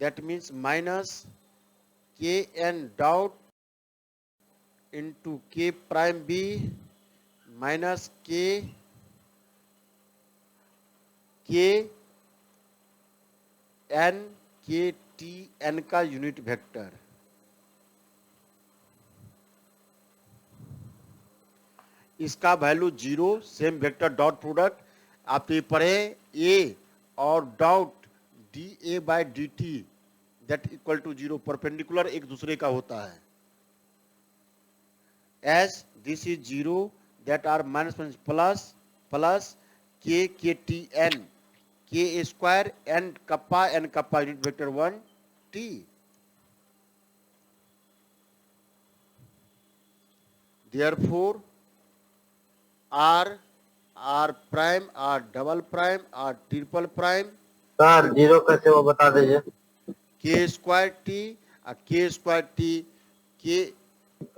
that means minus kn dot into k prime b minus k n k t n का यूनिट वेक्टर। इसका value 0, same vector dot product आप ये पढ़े a और dot d a by D T that equal to 0, perpendicular एक दूसरे का होता है। As this is 0 that r minus plus plus k T n k square n kappa unit vector 1 t. Therefore r prime, r double prime, r triple prime, sir zero कैसे वो बता दीजिए। के square t k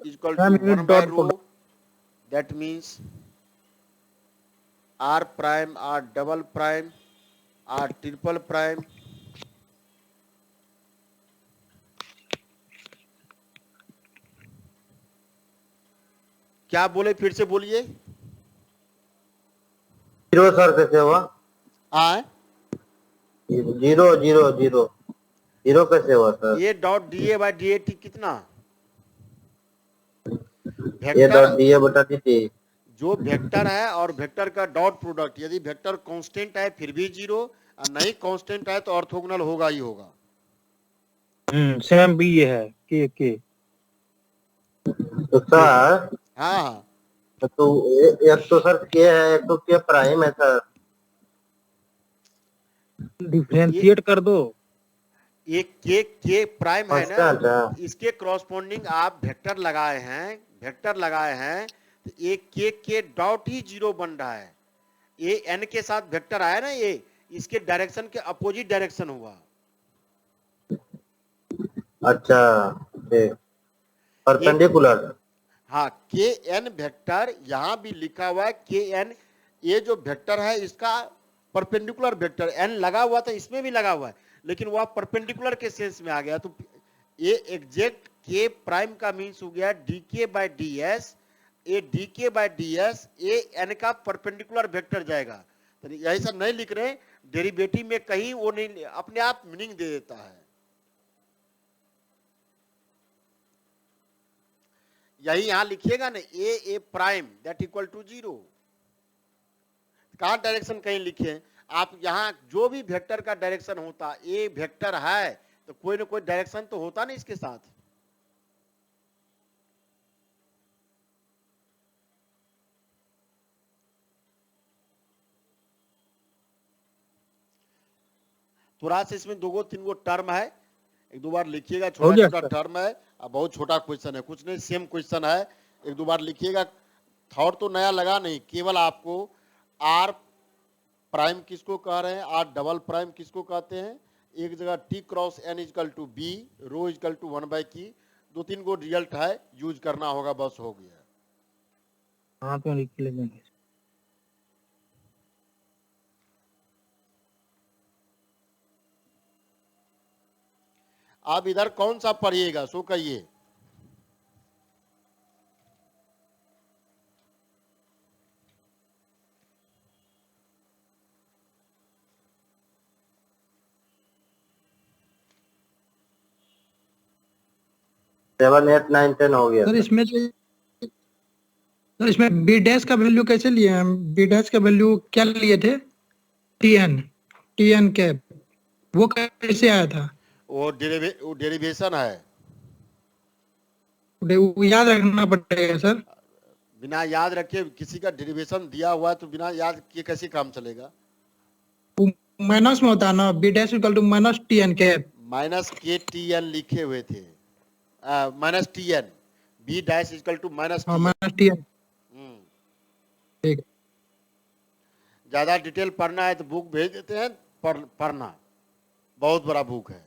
equal to Ma'am, you 1 by dot row, that means r prime, r double prime, r triple prime, क्या बोले फिर से बोलिए। जीरो सर कैसे हुआ? आए जीरो जीरो जीरो जीरो कैसे हुआ सर? ये dot d a by D A T कितना ये वेक्टर, डॉट डी ए बटा डी टी, जो वेक्टर है और वेक्टर का डॉट प्रोडक्ट, यदि वेक्टर कांस्टेंट है फिर भी 0 और नहीं कांस्टेंट है तो ऑर्थोगोनल होगा ही होगा। सेम भी ये है के। तो सर हाँ हाँ तो एक तो सर के है, एक तो के प्राइम है सर। डिफरेंशिएट कर दो। ये के प्राइम है ना, अच्छा इसके क्रॉसपोंडिंग आप वेक्टर लगाए हैं तो एक के डॉट ही 0 बन रहा है। ये एन के साथ वेक्टर आया ना, ये इसके डायरेक्शन के अपोजिट डायरेक्शन हुआ। अच्छा ठीक, परपेंडिकुलर। हाँ के एन वेक्टर यहाँ भी लिखा हुआ है के एन, ये जो वेक्टर है इसका परपेंडिकुलर वेक्टर एन लगा हुआ था, इसमें भी लगा हुआ है, लेकिन वह परपेंडिकुलर के सेंस में आ गया। तो ये एग्जैक्ट के प्राइम का मीन्स हो गया D K by D S, A D K by D S A N का परपेंडिकुलर वेक्टर जाएगा। तो यही सब नहीं लिख रहे, डेरिवेटिव में कहीं वो नहीं, अपने आप मीनिंग दे देता है। यही यहां लिखिएगा ना ए प्राइम दैट इक्वल टू 0, कहां डायरेक्शन कहीं लिखे आप, यहां जो भी वेक्टर का डायरेक्शन होता, ए वेक्टर है तो कोई ना कोई डायरेक्शन तो होता ना इसके साथ। थोड़ा सा इसमें 2-3 गो टर्म है, एक दो बार लिखिएगा, छोटा छोटा टर्म है, बहुत छोटा क्वेश्चन है, कुछ नहीं सेम क्वेश्चन है, एक दो बार लिखिएगा। थॉट तो नया लगा नहीं, केवल आपको आर प्राइम किसको कह रहे हैं, आर डबल प्राइम किसको कहते हैं, एक जगह T cross N equal to B, rho equal to 1/की, 2-3 गो रिजल्ट है, यूज करना होगा, बस हो गया। हाँ तो लिख लेंगे। आप इधर कौन सा पढ़िएगा सो कहिए। सेवन एट नाइन 10 हो गया सर इसमें बी डैश का वैल्यू कैसे लिए हम? बी डैश का वैल्यू क्या लिए थे? टी एन कैप, वो कैसे आया था? वो डेरिवेशन है, वो याद रखना पड़ेगा सर। बिना याद रखे किसी का डेरिवेशन दिया हुआ है तो बिना याद किए कैसे काम चलेगा? माइनस में होता है ना, B dash equal to minus T N cap. Minus के टी एन लिखे हुए थे, minus T N, B dash equal to minus हाँ T minus T N. N. ठीक, ज्यादा डिटेल पढ़ना है तो बुक भेज देते हैं, पढ़ना, बहुत बड़ा बुक है।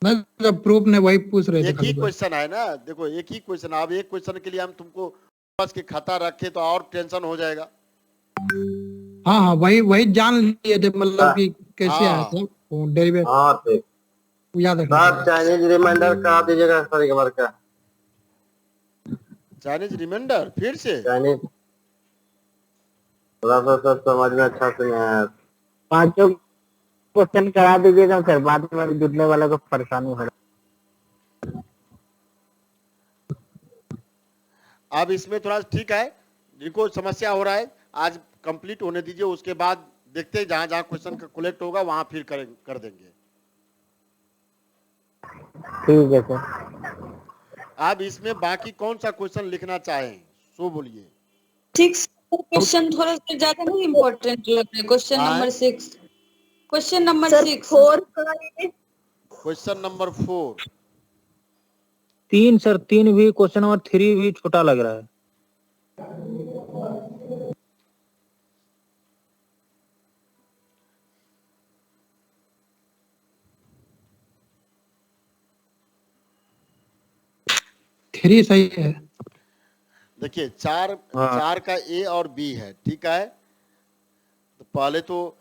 नहीं प्रूफ ने वही पूछ रहे थे एक ही खाली बस। क्वेश्चन है ना, देखो एक ही क्वेश्चन, अब एक क्वेश्चन के लिए हम तुमको बस के खाता रखे तो और टेंशन हो जाएगा। हाँ हाँ वही जान लिए थे, मतलब कि कैसे आया हाँ। था वो डेरिवेट, हाँ ठीक। याद रखना सर पड़ेगा। चाइनीज रिमाइंडर करा दीजिएगा सर एक बार का। चाइनीज रिमाइंडर फिर से? चाइनीज थोड़ा सा सर समझ में अच्छा से नहीं आया। पांचों क्वेश्चन करा दीजिएगा सर, बाद में जुड़ने वालों को परेशानी हो रहा अब इसमें थोड़ा ठीक है, जिनको समस्या हो रहा है आज कंप्लीट होने दीजिए, उसके बाद देखते हैं जहां जहां क्वेश्चन का कलेक्ट होगा वहां फिर कर देंगे। है। ठीक है सर। अब इसमें बाकी कौन सा क्वेश्चन लिखना चाहें सो बोलिए। 6 क्वेश्चन थोड़ा सा ज्यादा नहीं इम्पोर्टेंट लग रहा है। क्वेश्चन हाँ। Number 6, question number sir 6। 4 question number 4, 3 sir, 3 भी, क्वेश्चन नंबर 3 भी छोटा लग रहा है। थ्री सही है। देखिए चार हाँ। चार का ए और बी है, ठीक है। तो पहले तो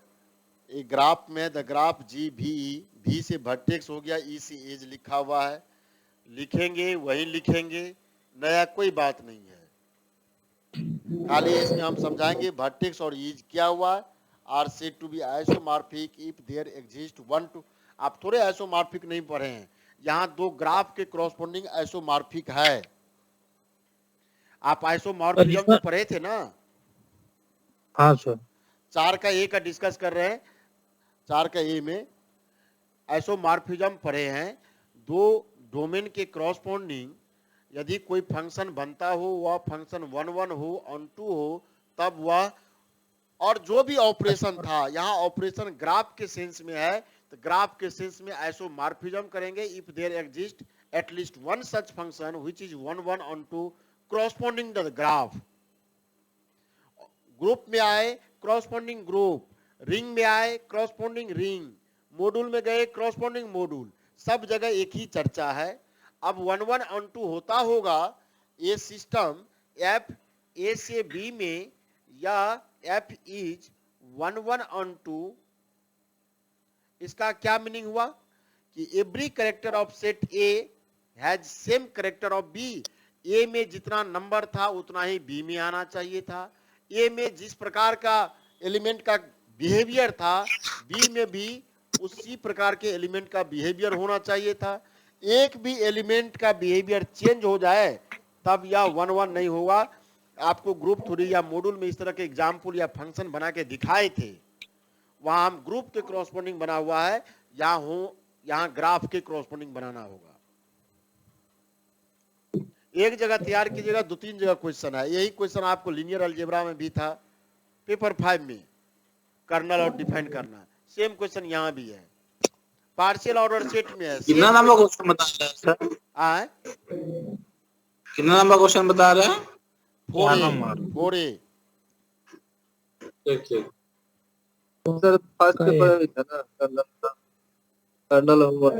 एक ग्राफ में द ग्राफ जी भी से वर्टेक्स हो गया, ई से एज लिखा हुआ है, लिखेंगे वही लिखेंगे, नया कोई बात नहीं है। खाली इसमें हम समझाएंगे वर्टेक्स और ईज क्या हुआ, are said to be isomorphic if there exist one to. आप थोड़े आइसोमॉर्फिक नहीं पढ़े हैं, यहाँ दो ग्राफ के क्रॉसपोंडिंग आइसोमॉर्फिक है। आप आइसोमॉर्फिज्म तो पढ़े थे ना? हाँ सर। 4 का ए का डिस्कस कर रहे हैं। 4 का ए में आइसोमॉर्फिज्म पढ़े हैं, दो डोमेन के क्रॉसपोंडिंग यदि कोई फंक्शन बनता हो, वह फंक्शन 1 1 हो, ऑन 2 हो, तब वह, और जो भी ऑपरेशन था, यहाँ ऑपरेशन ग्राफ के सेंस में है, तो ग्राफ के सेंस में आइसोमॉर्फिज्म करेंगे if there exist at least one such function which is 1 1 on 2 corresponding to the graph। Group में आए corresponding ग्रुप, रिंग में आए corresponding रिंग, मॉड्यूल में गए corresponding मॉड्यूल, सब जगह एक ही चर्चा है। अब 1 1 ऑन 2 होता होगा, ये सिस्टम एफ ए से बी में, या एफ इज 1 1 ऑन 2, इसका क्या मीनिंग हुआ कि every character of set A has same character of B. A में जितना नंबर था उतना ही बी में आना चाहिए था। ए में जिस प्रकार का एलिमेंट का बिहेवियर था, बी में भी उसी प्रकार के एलिमेंट का बिहेवियर होना चाहिए था। एक भी एलिमेंट का बिहेवियर चेंज हो जाए तब यह 1 1 नहीं होगा। आपको ग्रुप थ्योरी या मॉड्यूल में इस तरह के एग्जाम्पल या फंक्शन बना के दिखाए थे, वहां हम ग्रुप के क्रॉसपोंडिंग बना हुआ है, यहाँ ग्राफ के क्रॉसपोंडिंग बनाना होगा। एक जगह तैयार कीजिएगा, 2-3 जगह क्वेश्चन है। यही क्वेश्चन आपको लीनियर अलजेब्रा में भी था, पेपर 5 में कर्नल और डिफाइन करना, सेम क्वेश्चन यहाँ भी है, पार्शियल ऑर्डर सेट में है। कितना नंबर क्वेश्चन बता रहे हैं सर? आए कितना नंबर क्वेश्चन बता रहे हैं? 4A। ठीक ठीक। सर फर्स्ट पेपर में था ना कर्नल का, कर्नल होमवर्क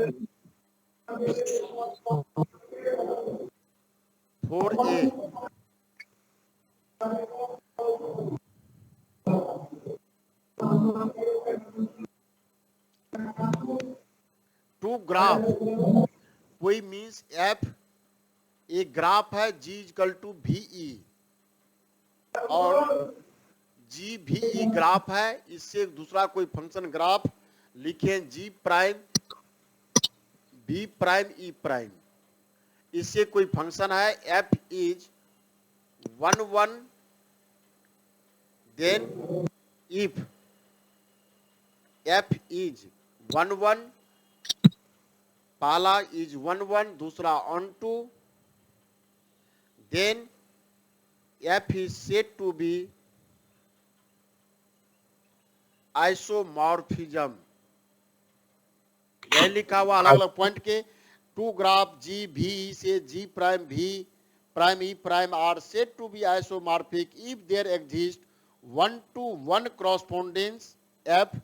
4A। एक ग्राफ है G इक्वल टू VE और G VE ग्राफ है, इससे दूसरा कोई फंक्शन ग्राफ लिखें G prime B prime E prime, इससे कोई फंक्शन है f is 1 1, then if f is 1 1, पहला इज 1 1, दूसरा on to, then f is said to be isomorphism. यह लिखा हुआ अलग अलग पॉइंट के टू ग्राफ G V से G prime V prime E prime R said to be isomorphic if there exist 1-to-1 correspondence F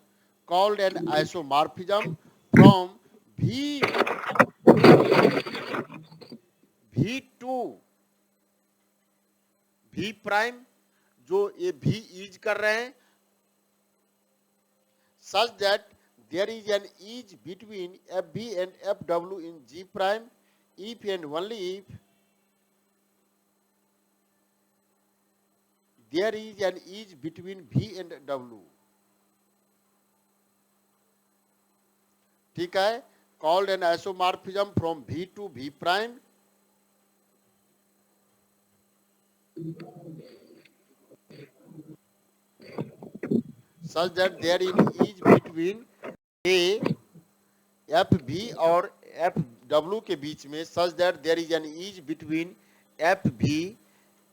called an isomorphism from V to V prime, जो ये V इज कर रहे हैं, such that there is an edge between FB and FW in G prime if and only if there is an edge between V and W। ठीक है, called an isomorphism from V to V prime such that there is edge between A FB और FW के बीच में, such that there is an edge between FB,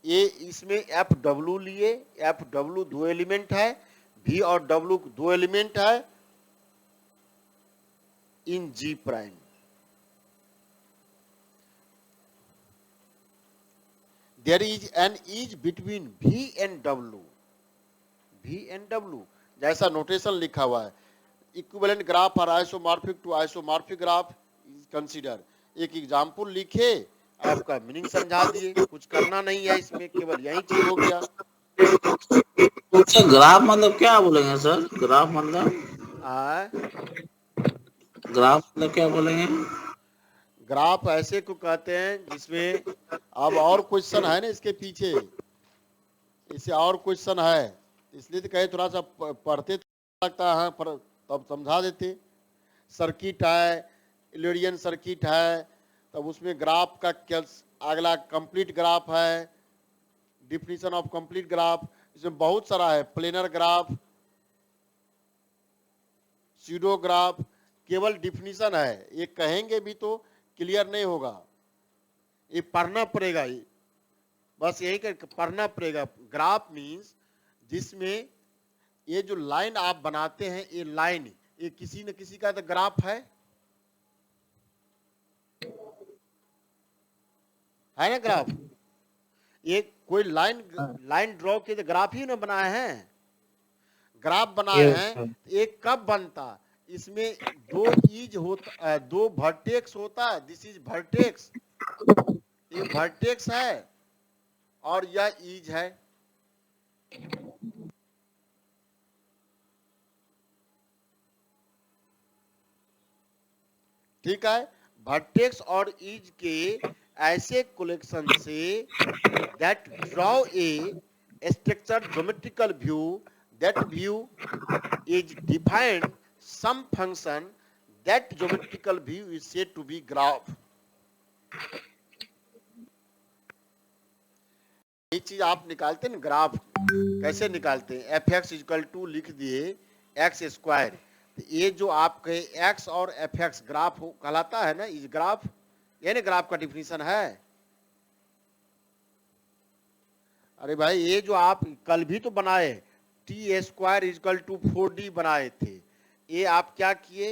ये इसमें FW लिए, FW दो एलिमेंट है, V और W दो एलिमेंट है इन G prime. There is an edge between V and W, V and W जैसा नोटेशन लिखा हुआ है, इक्विवेलेंट ग्राफ और isomorphic to isomorphic graph is consider. एक एग्जांपल लिखे, आपका मीनिंग समझा दिए, कुछ करना नहीं है इसमें, केवल यही चीज हो गया। अच्छा, ग्राफ मतलब क्या बोलेंगे सर? ग्राफ मतलब क्या बोलेंगे? ग्राफ ऐसे को कहते हैं जिसमें अब और क्वेश्चन है ना इसके पीछे, इसे और क्वेश्चन है, इसलिए तो कहे थोड़ा सा पढ़ते तो लगता है पर तब समझा देते। सर्किट है, इलेडियन सर्किट है, तब उसमें ग्राफ का अगला कंप्लीट ग्राफ है, डिफिनीशन ऑफ कंप्लीट ग्राफ, इसमें बहुत सारा है, प्लेनर ग्राफ, स्यूडो ग्राफ, केवल डिफिनीशन है, ये कहेंगे भी तो क्लियर नहीं होगा, ये पढ़ना पड़ेगा, ये बस यही पढ़ना पड़ेगा। ग्राफ मीन्स जिसमें ये जो लाइन आप बनाते हैं, ये लाइन ये किसी न किसी का तो ग्राफ है ना ग्राफ, ये कोई लाइन ड्रॉ के तो ग्राफ ही ना बनाए हैं, ग्राफ बनाए हैं, एक कब बनता, इसमें दो ईज होता, दो वर्टेक्स होता है, दिस इज वर्टेक्स, ये वर्टेक्स है और यह ईज है। ठीक है, वर्टेक्स और ईज के ऐसे collection say that draw a structure geometrical view, that view is defined some function, that geometrical view is said to be graph। ये चीज आप निकालते हैं ग्राफ, कैसे निकालते हैं, fx इक्वल टू लिख दिए x स्क्वायर, तो ये जो आप कहे x और fx ग्राफ कहलाता है ना, इस ग्राफ, ये ना ग्राफ का डिफिनीशन है। अरे भाई ये जो आप कल भी तो बनाए t square equal to 4d बनाए थे, ये आप क्या किए,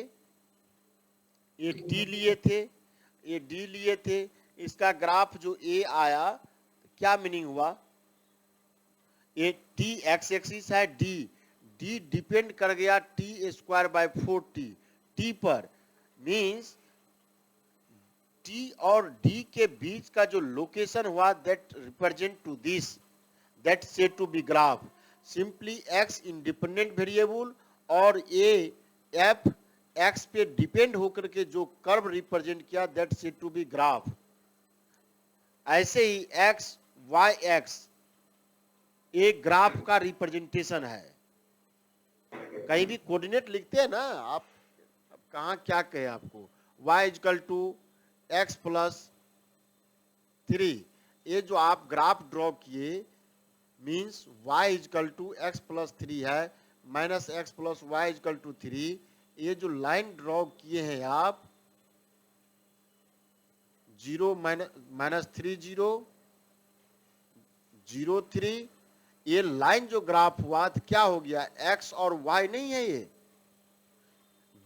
ये t लिए थे, ये d लिए थे, इसका ग्राफ जो a आया, क्या मीनिंग हुआ, ये t x एक्सिस है, d डिपेंड कर गया t square by 4t, t पर, मीन्स t और d के बीच का जो लोकेशन हुआ, that represent to this, that said to be graph. Simply x independent variable और a f x पे डिपेंड होकर के जो कर्व रिप्रेजेंट किया, that said to be graph. ऐसे ही एक्स वाई एक्स एक ग्राफ का रिप्रेजेंटेशन है। कहीं भी कोऑर्डिनेट लिखते हैं ना आप, अब कहाँ क्या कहे आपको, y equal to x plus 3, ये जो आप ग्राफ ड्रॉ किए means y equal to x plus 3 है, minus x plus y equal to 3। ये जो लाइन ड्रॉ किए हैं आप 0 माइनस 3 0 0 3, ये लाइन जो ग्राफ हुआ तो क्या हो गया, x और y नहीं है, ये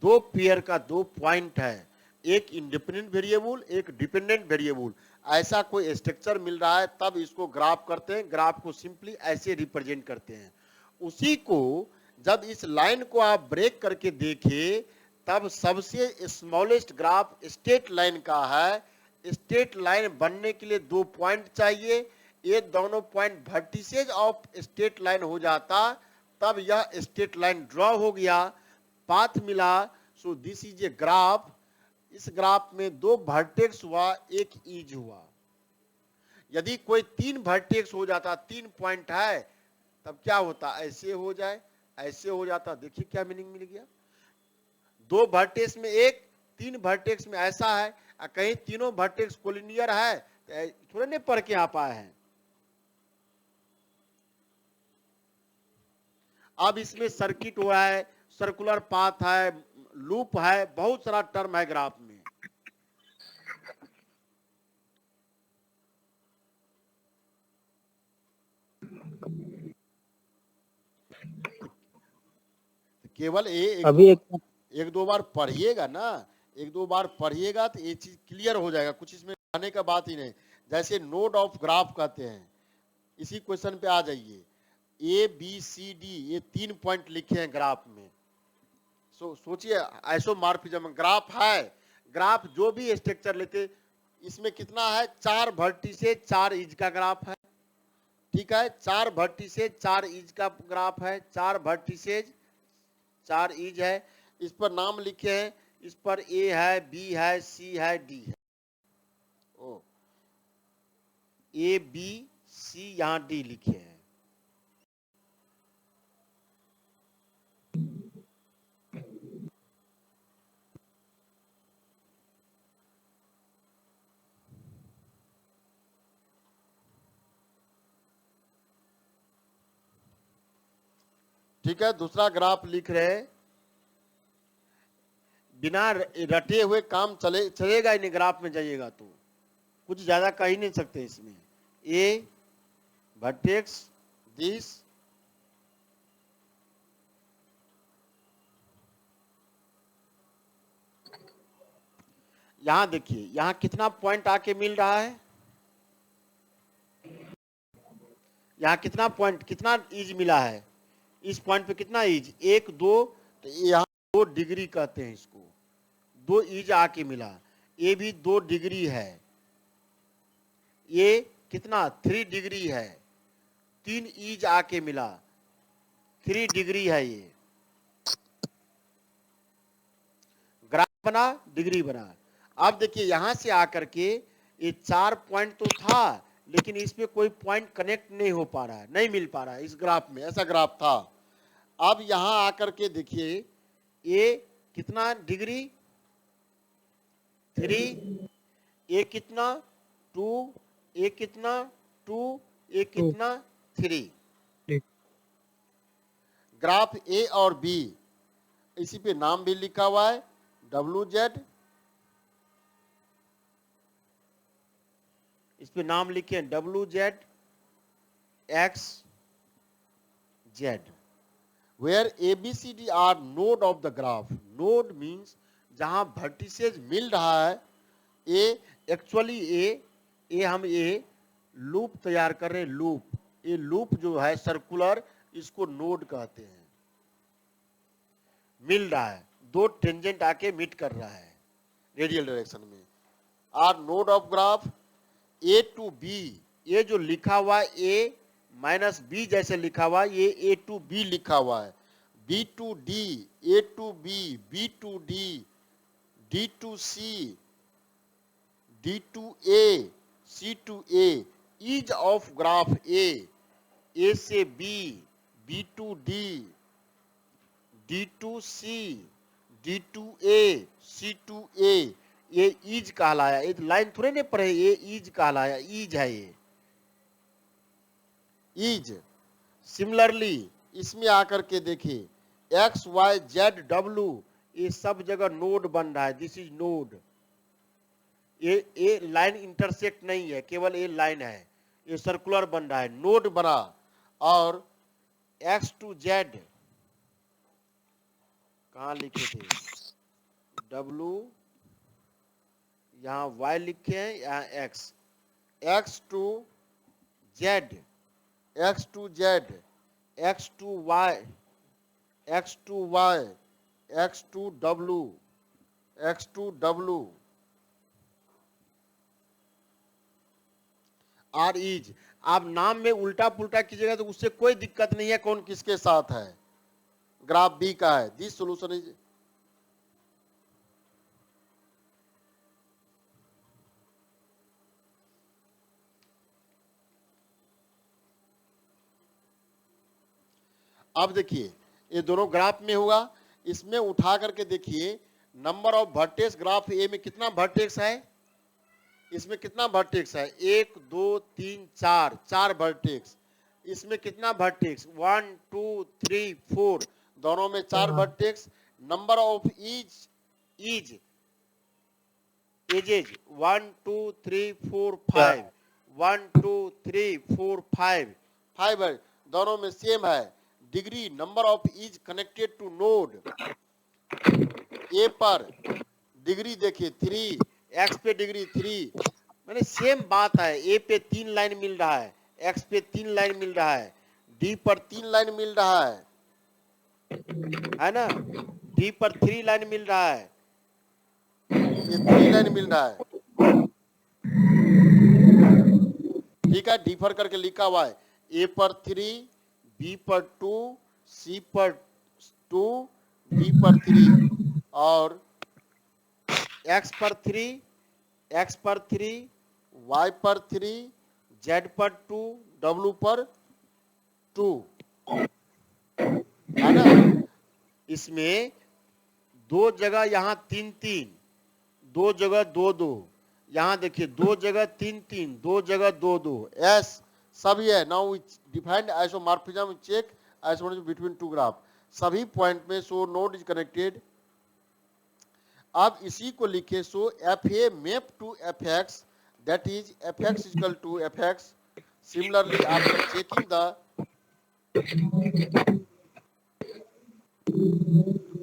दो पेयर का दो पॉइंट है, एक इंडिपेंडेंट वेरिएबल एक डिपेंडेंट वेरिएबल। ऐसा कोई स्ट्रक्चर मिल रहा है तब इसको ग्राफ करते हैं, ग्राफ को सिंपली ऐसे रिप्रेजेंट करते हैं। उसी को जब इस लाइन को आप ब्रेक करके देखें तब सबसे स्मॉलेस्ट ग्राफ स्ट्रेट लाइन का है। स्ट्रेट लाइन बनने के लिए दो पॉइंट चाहिए, ये दोनों point vertices of straight line हो जाता तब यह स्ट्रेट लाइन ड्रॉ हो गया, पाथ मिला। So this is a graph. इस ग्राफ में दो वर्टेक्स हुआ एक ईज हुआ। यदि कोई तीन वर्टेक्स हो जाता, तीन पॉइंट है तब क्या होता, ऐसे हो जाए ऐसे हो जाता। देखिए क्या मीनिंग मिल गया, दो वर्टेक्स में एक, तीन वर्टेक्स में ऐसा है, कहीं तीनों वर्टेक्स कोलिनियर है तो थोड़े नहीं पढ़ के आप आए हैं। अब इसमें सर्किट हो रहा है, सर्कुलर पाथ है, लूप है, बहुत सारा टर्म है ग्राफ में। केवल एक दो बार पढ़िएगा ना, एक दो बार पढ़िएगा तो ये चीज क्लियर हो जाएगा, कुछ इसमें आने का बात ही नहीं। जैसे नोड ऑफ ग्राफ कहते हैं, इसी क्वेश्चन पे आ जाइए। ए बी सी डी ये तीन पॉइंट लिखे हैं ग्राफ में। सोचिए आइसोमॉर्फिज्म ग्राफ है, ग्राफ जो भी स्ट्रक्चर लेते इसमें कितना है, चार वर्टिसेज चार इज का ग्राफ है, ठीक है, चार वर्टिसेज चार इज का ग्राफ है, चार वर्टिसेज चार इज है। इस पर नाम लिखे हैं, इस पर ए है, बी है, सी है, डी है। ओ ए बी सी यहाँ डी लिखे हैं। ठीक है, दूसरा ग्राफ लिख रहे हैं। बिना रटे हुए काम चलेगा ही नहीं, ग्राफ में जाइएगा तो कुछ ज्यादा कह ही नहीं सकते इसमें। ए वर्टेक्स दिस, यहां देखिए यहां कितना पॉइंट आके मिल रहा है, यहां कितना पॉइंट कितना इज मिला है, इस पॉइंट पे कितना इज, एक दो, तो यहाँ 2 डिग्री कहते हैं इसको, 2 इज आके मिला। ये भी 2 डिग्री है, ये कितना 3 डिग्री है, 3 इज आके मिला, 3 डिग्री है। ये ग्राफ बना, डिग्री बना। अब देखिए यहां से आकर के ये 4 पॉइंट तो था लेकिन इसमें कोई पॉइंट कनेक्ट नहीं हो पा रहा है, नहीं मिल पा रहा है इस ग्राफ में, ऐसा ग्राफ था। अब यहां आकर के देखिए ये कितना डिग्री 3, ये कितना 2, ये कितना 2, ये कितना 3। ग्राफ ए और बी, इसी पे नाम भी लिखा हुआ है WZ, इस पे नाम लिखे WZ XZ, where ABCD are node of the graph। node means जहां वर्टिसेज मिल रहा है। ए एक्चुअली ए हम ये लूप तैयार कर रहे हैं, लूप, ये लूप जो है सर्कुलर, इसको नोड कहते हैं। मिल रहा है, 2 टेंजेंट आके मीट कर रहा है रेडियल डायरेक्शन में। Are node of graph A to B, ये जो लिखा हुआ है ए माइनस बी जैसे लिखा हुआ है, ये ए टू बी लिखा हुआ है, B to D, A to B, B to D, D to C, D to A, C to A, each of graph A से B, B to D, D to C, D to A, C to A, ये ईज कहलाया। ये लाइन थोड़े नहीं पढ़े, ये ईज कहलाया, ईज है ये ईज। सिमिलरली इसमें आकर के देखिए एक्स वाई जेड डब्ल्यू, ये सब जगह नोड बन रहा है, दिस इज नोड। ये लाइन इंटरसेक्ट नहीं है, केवल ये लाइन है, ये सर्कुलर बन रहा है, नोड बना। और एक्स टू जेड कहाँ लिखे थे, डब्ल्यू यहाँ वाई लिखे हैं, यहाँ X, X to Z, X to Z, X to Y, X to Y, X to W, X to W are is. आप नाम में उल्टा पुल्टा कीजिएगा तो उससे कोई दिक्कत नहीं है, कौन किसके साथ है, ग्राफ बी का है। दिस सोल्यूशन इज अब देखिए ये दोनों ग्राफ में होगा, इसमें उठा करके देखिए number of vertex graph A में कितना वर्टेक्स है, इसमें कितना वर्टेक्स है, 1 2 3 4, 4 वर्टेक्स। इसमें कितना वर्टेक्स, 1 2 3 4, दोनों में 4 वर्टेक्स। नंबर ऑफ एजेज 1 2 3 4 5, 1 2 3 4 5, 5 है, दोनों में सेम है। Degree number of is connected to node, A पर डिग्री देखिए 3, एक्स पे डिग्री 3, मैंने सेम बात है। ए पे 3 लाइन मिल रहा है, एक्स पे 3 लाइन मिल रहा है, डी पर 3 लाइन मिल रहा है ना, डी पर 3 लाइन मिल रहा है, ये 3 लाइन मिल रहा है, ठीक है। डिफर करके लिखा हुआ है, ए पर 3, बी पर 2, सी पर 2, डी पर 3 और एक्स पर 3, एक्स पर 3, वाई पर 3, जेड पर 2, डब्ल्यू पर 2, है ना। इसमें 2 जगह यहाँ 3 3, 2 जगह 2 2, यहाँ देखिए 2 जगह 3 3, 2 जगह 2 2, एस सभी है। Now we defined isomorphism, check isomorphism between two graph, सभी पॉइंट में सो नोड इज कनेक्टेड। अब इसी को लिखे so F A map to F X, that is F X equal to F X. Similarly after checking the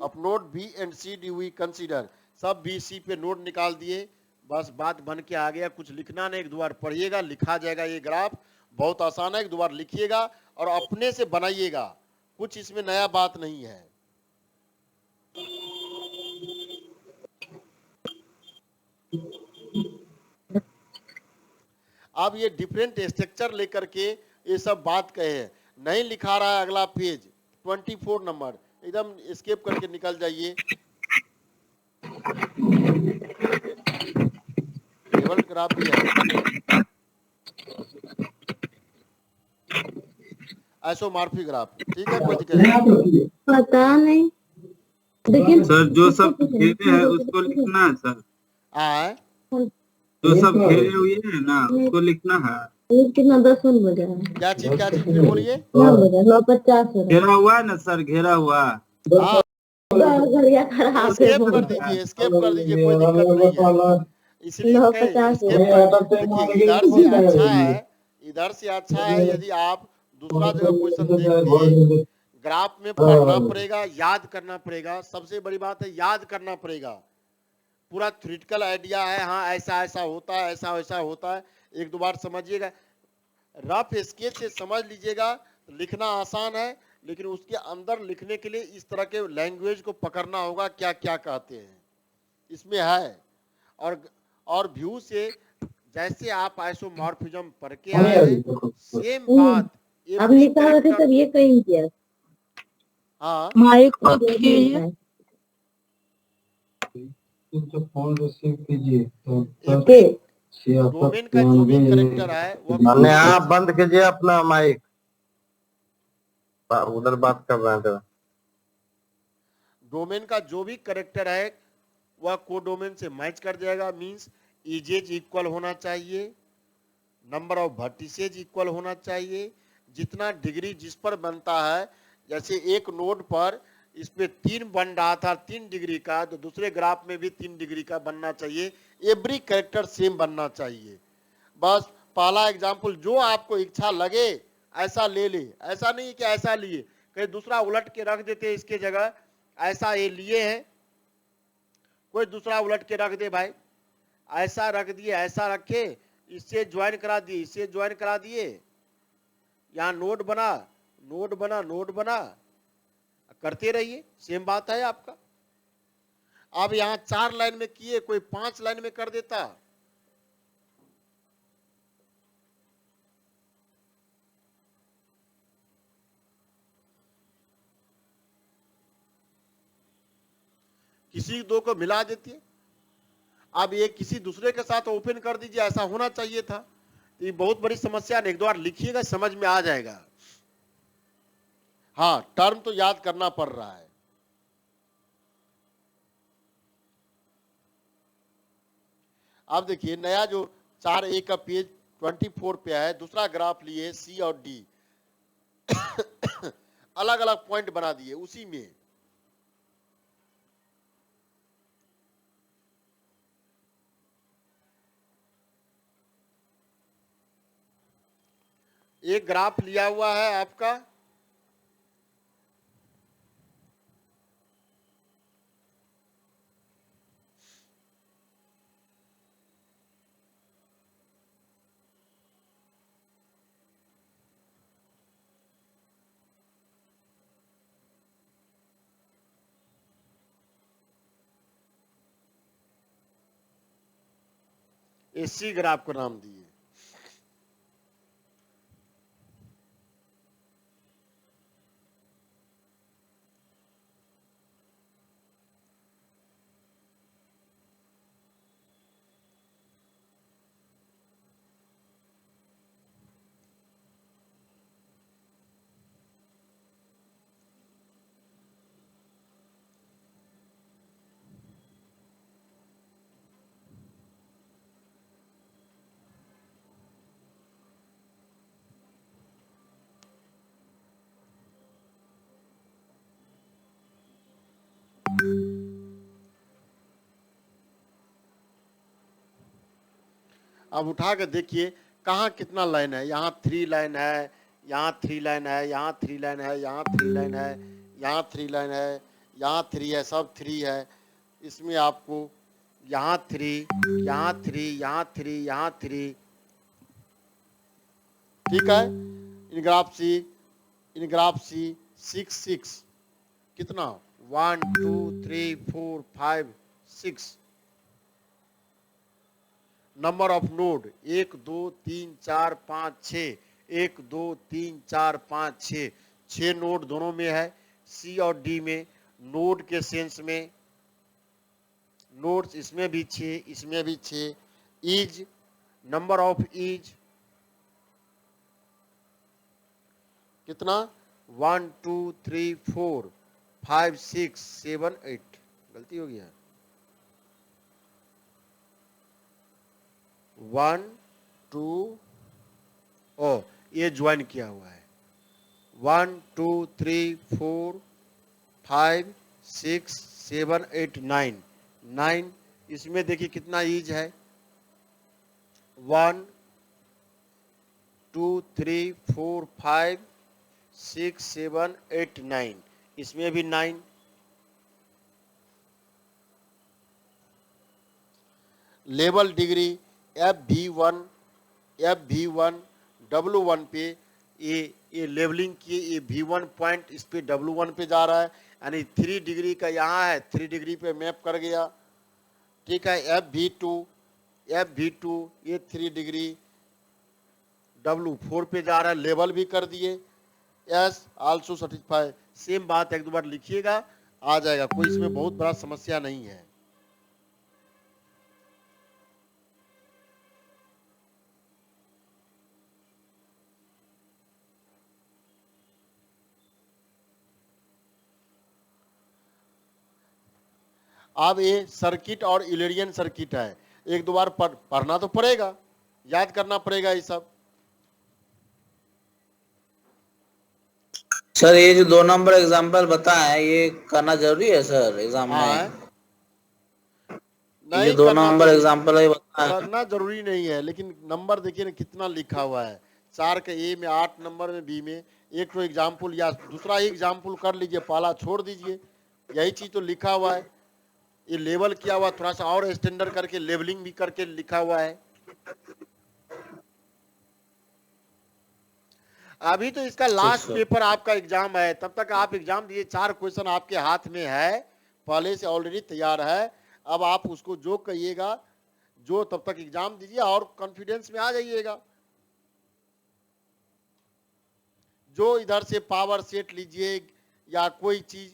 of node B and C do we consider, सब B C पे नोड निकाल दिए, बस बात बन के आ गया। कुछ लिखना नहीं, एक दो बार पढ़िएगा, लिखा जाएगा। ये ग्राफ बहुत आसान है, एक दो बार लिखिएगा और अपने से बनाइएगा, कुछ इसमें नया बात नहीं है। अब ये डिफरेंट स्ट्रक्चर लेकर के ये सब बात कहे हैं, नहीं लिखा रहा है। अगला पेज 24 नंबर, एकदम स्केप करके निकल जाइए। टेबल ग्राफ भी है, आइसोमॉर्फिक ग्राफ, ठीक है, कोई दिक्कत नहीं। पता नहीं, लेकिन सर जो सब घेरे है उसको लिखना है सर, जो सब घेरे हुए है ना उसको लिखना है। कितना 10 बजे है, क्या चीज फिर बोलिए। 9:50 घेरा हुआ है ना सर, घेरा हुआ। हाँ, घड़िया खराब स्केप कर दीजिए, स्केप कर दीजिए, कोई दिक्कत नहीं है। इसलिए इधर से अच्छा है, इधर से अच्छा है। यदि आप दूसरा जगह क्वेश्चन देखते, ग्राफ में पढ़ना पड़ेगा, याद करना पड़ेगा। सबसे बड़ी बात है याद करना पड़ेगा, पूरा थ्योरेटिकल आइडिया है, हाँ ऐसा ऐसा होता है, ऐसा वैसा होता है, एक दो बार समझिएगा। रफ स्केच से समझ लीजिएगा, लिखना आसान है, लेकिन उसके अंदर लिखने के लिए इस तरह के लैंग्वेज को पकड़ना होगा, क्या क्या कहते हैं इसमें है। और व्यू से जैसे आप आइसोमॉर्फिज्म पढ़ के आए हैं, सेम बात अब लिखा हुआ था तब ये कहीं किया। हाँ, माइक ऑफ कीजिए। फोन रिसीव कीजिए तो डोमेन का जो भी करेक्टर है वो हमने आप बंद कीजिए अपना माइक, उधर बात कर रहे थे। डोमेन का जो भी करेक्टर है वह कोडोमेन से मैच कर जाएगा। मींस ईजेज इक्वल होना चाहिए, नंबर ऑफ वर्टिसेज इक्वल होना चाहिए, जितना डिग्री जिस पर बनता है। जैसे एक नोड पर इस पे 3 बन रहा था 3 डिग्री का, तो दूसरे ग्राफ में भी 3 डिग्री का बनना चाहिए। एवरी कैरेक्टर सेम बनना चाहिए। बस पहला एग्जाम्पल जो आपको इच्छा लगे ऐसा ले ले, ऐसा नहीं कि ऐसा लिए, कहीं दूसरा उलट के रख देते इसके जगह। ऐसा ये लिए हैं, कोई दूसरा उलट के रख दे भाई, ऐसा रख दिए, ऐसा रखे, इससे ज्वाइन करा दिए, इससे ज्वाइन करा दिए, यहाँ नोड बना, नोड बना, नोड बना, करते रहिए, सेम बात है आपका। अब यहाँ 4 लाइन में किए, कोई 5 लाइन में कर देता। किसी दो को मिला देती है। अब ये किसी दूसरे के साथ ओपन कर दीजिए, ऐसा होना चाहिए था। तो ये बहुत बड़ी समस्या है, एक दो बार लिखिएगा समझ में आ जाएगा। हाँ, टर्म तो याद करना पड़ रहा है। अब देखिए नया जो 4A का पेज 24 पे है, दूसरा ग्राफ लिए सी और डी अलग अलग पॉइंट बना दिए उसी में। एक ग्राफ लिया हुआ है आपका, इसी ग्राफ को नाम दिए। अब उठा के देखिए कहाँ कितना लाइन है। यहाँ 3 लाइन है, यहाँ 3 लाइन है, यहाँ 3 लाइन है, यहाँ 3 लाइन है, यहाँ 3 लाइन है, यहाँ 3 है, सब 3 है। इसमें आपको यहाँ 3, यहाँ 3, यहाँ 3, यहाँ 3, ठीक है। इन ग्राफ सी 6 6 कितना 1 2 3 4 5 6 नंबर ऑफ नोड 1 2 3 4 5 6 1 2 3 4 5 6 6 नोड दोनों में है। सी और डी में नोड के सेंस में नोड्स इसमें भी 6, इसमें भी 6। ईज नंबर ऑफ ईज कितना 1 2 3 4 5 6 7 8, गलती हो गया 1 2 ओ ये ज्वाइन किया हुआ है 1 2 3 4 5 6 7 8 9 9। इसमें देखिए कितना ईज है 1 2 3 4 5 6 7 8 9। इसमें भी 9। लेवल डिग्री FV1 W1 पे ये लेवलिंग किए, ये V1 पॉइंट इस पे W1 पे जा रहा है, यानी 3 डिग्री का यहाँ है, 3 डिग्री पे मैप कर गया, ठीक है। FV2 ये 3 डिग्री W4 पे जा रहा है, लेवल भी कर दिए। यस आल्सो सेटिस्फाई, सेम बात एक दो बार लिखिएगा आ जाएगा, कोई इसमें बहुत बड़ा समस्या नहीं है। अब ये सर्किट और इलेरियन सर्किट है, एक दो बार पढ़ना तो पड़ेगा, याद करना पड़ेगा ये सब। सर ये जो 2 नंबर एग्जांपल बताए ये करना जरूरी है सर एग्जाम में? हाँ, ये 2 नंबर एग्जांपल है बताए करना जरूरी नहीं है, लेकिन नंबर देखिए ना कितना लिखा हुआ है, 4 के ए में, 8 नंबर में बी में, एक तो एग्जाम्पल या दूसरा ही एग्जाम्पल कर लीजिए, पहला छोड़ दीजिए, यही चीज तो लिखा हुआ है। ये लेवल किया हुआ, थोड़ा सा और स्टैंडर्ड करके लेवलिंग भी करके लिखा हुआ है। अभी तो इसका लास्ट पेपर आपका एग्जाम है, तब तक आप एग्जाम दिए, 4 क्वेश्चन आपके हाथ में है, पहले से ऑलरेडी तैयार है। अब आप उसको जो कहिएगा, जो तब तक एग्जाम दीजिए और कॉन्फिडेंस में आ जाइएगा। जो इधर से पावर सेट लीजिए या कोई चीज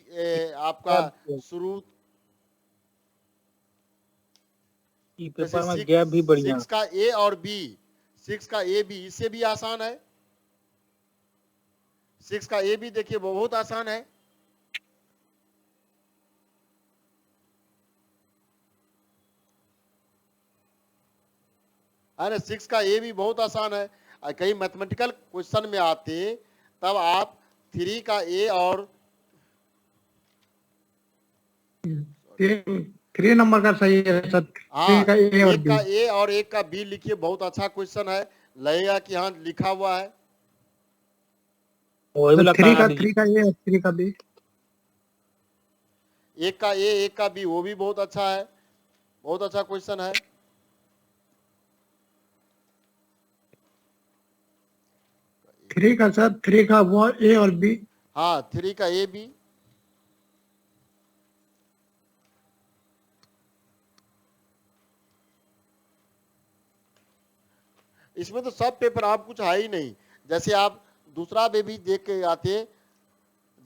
आपका शुरू पेपर में गैप भी बढ़िया। 6 का ए और बी, 6 का ए बी इससे भी आसान है। 6 का ए बी देखिए बहुत आसान है। अरे 6 का ए भी बहुत आसान है। कई मैथमेटिकल क्वेश्चन में आते तब आप 3 का ए और 3 नंबर का सही है सर। हाँ, 3 का ए और एक का ए और एक का बी लिखिए, बहुत अच्छा क्वेश्चन है, लगेगा कि हाँ लिखा हुआ है। थ्री का ए और 3 का बी, एक का ए एक का बी वो भी बहुत अच्छा है, बहुत अच्छा क्वेश्चन है। थ्री का सर, 3 का वो ए और बी। हाँ 3 का ए बी, इसमें तो सब पेपर आप कुछ है ही नहीं। जैसे आप दूसरा में भी देख के आते,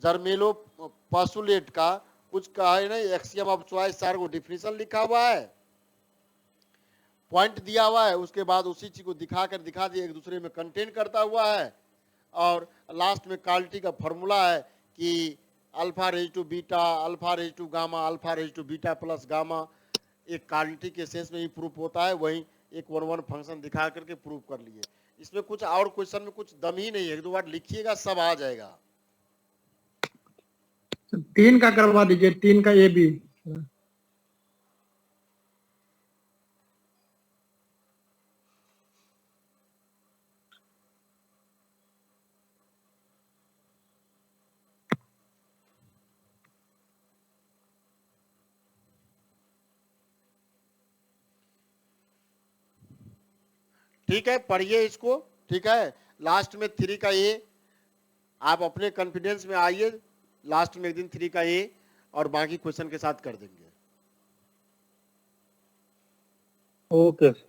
जर्मेलो पोस्टुलेट का कुछ कहा है ना, एक्सियम ऑफ चॉइस, 4 को डिफिनीशन लिखा हुआ है, पॉइंट दिया हुआ है, उसके बाद उसी चीज को दिखा दिए, एक दूसरे में कंटेन करता हुआ है, और लास्ट में क्वालिटी का फॉर्मूला है कि alpha raise to beta, alpha raise to gamma, alpha raise to beta plus gamma, एक क्वालिटी के सेंस में ही प्रूफ होता है, वही एक 1-1 फंक्शन दिखा करके प्रूफ कर लिए। इसमें कुछ और क्वेश्चन में कुछ दम ही नहीं है, एक दो बार लिखिएगा सब आ जाएगा। 3 का करवा दीजिए, 3 का ए बी। ठीक है, पढ़िए इसको, ठीक है। लास्ट में 3 का ए, आप अपने कॉन्फिडेंस में आइए, लास्ट में एक दिन 3 का ए और बाकी क्वेश्चन के साथ कर देंगे। Okay sir.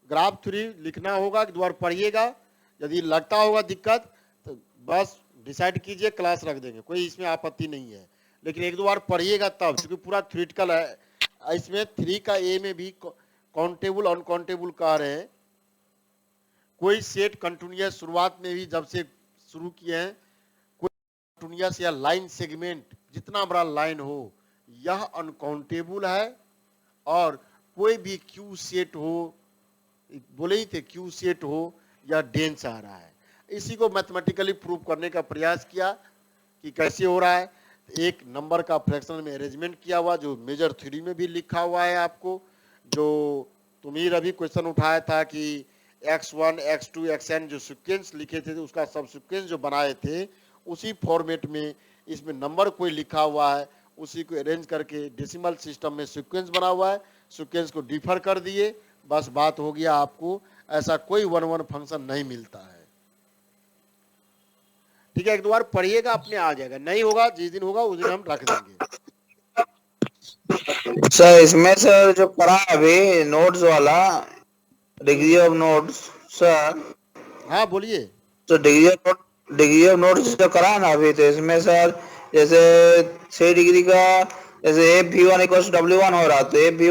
ग्राफ 3 लिखना होगा, एक बार पढ़िएगा, यदि लगता होगा दिक्कत तो बस डिसाइड कीजिए, क्लास रख देंगे, कोई इसमें आपत्ति नहीं है, लेकिन एक दो बार पढ़िएगा तब, क्योंकि पूरा थ्योरेटिकल है। इसमें 3 का ए में भी काउंटेबल अनकाउंटेबल कह रहे हैं, कोई सेट कंटिन्यूअस शुरुआत में भी जब से शुरू किए हैं, कोई कंटिन्यूअस या लाइन सेगमेंट जितना बड़ा लाइन हो यह अनकाउंटेबल है, और कोई भी क्यू सेट हो, बोले ही थे क्यू सेट हो, या डेंस आ रहा है। इसी को मैथमेटिकली प्रूव करने का प्रयास किया कि कैसे हो रहा है। एक नंबर का फ्रैक्शन में अरेंजमेंट किया हुआ, जो मेजर थ्योरी में भी लिखा हुआ है आपको, जो तुमीर अभी क्वेश्चन उठाया था कि x1 x2 xn जो सीक्वेंस लिखे थे, उसका सब सीक्वेंस जो बनाए थे, उसी फॉर्मेट में इसमें नंबर कोई लिखा हुआ है, उसी को अरेंज करके डेसिमल सिस्टम में सीक्वेंस बना हुआ है, सीक्वेंस को डिफर कर दिए, बस बात हो गया। आपको ऐसा कोई 1-1 फंक्शन नहीं मिलता है, ठीक है। एक दो बार पढ़िएगा, अपने आ जाएगा, नहीं होगा जिस दिन होगा उस दिन हम रख देंगे। सर इसमें सर जो पढ़ा अभी नोट्स वाला, डिग्री ऑफ नोट्स सर। हाँ बोलिए। तो डिग्री ऑफ नोट्स जो करा ना अभी, तो इसमें सर जैसे 6 डिग्री का जैसे F V1 = W1 हो रहा, तो F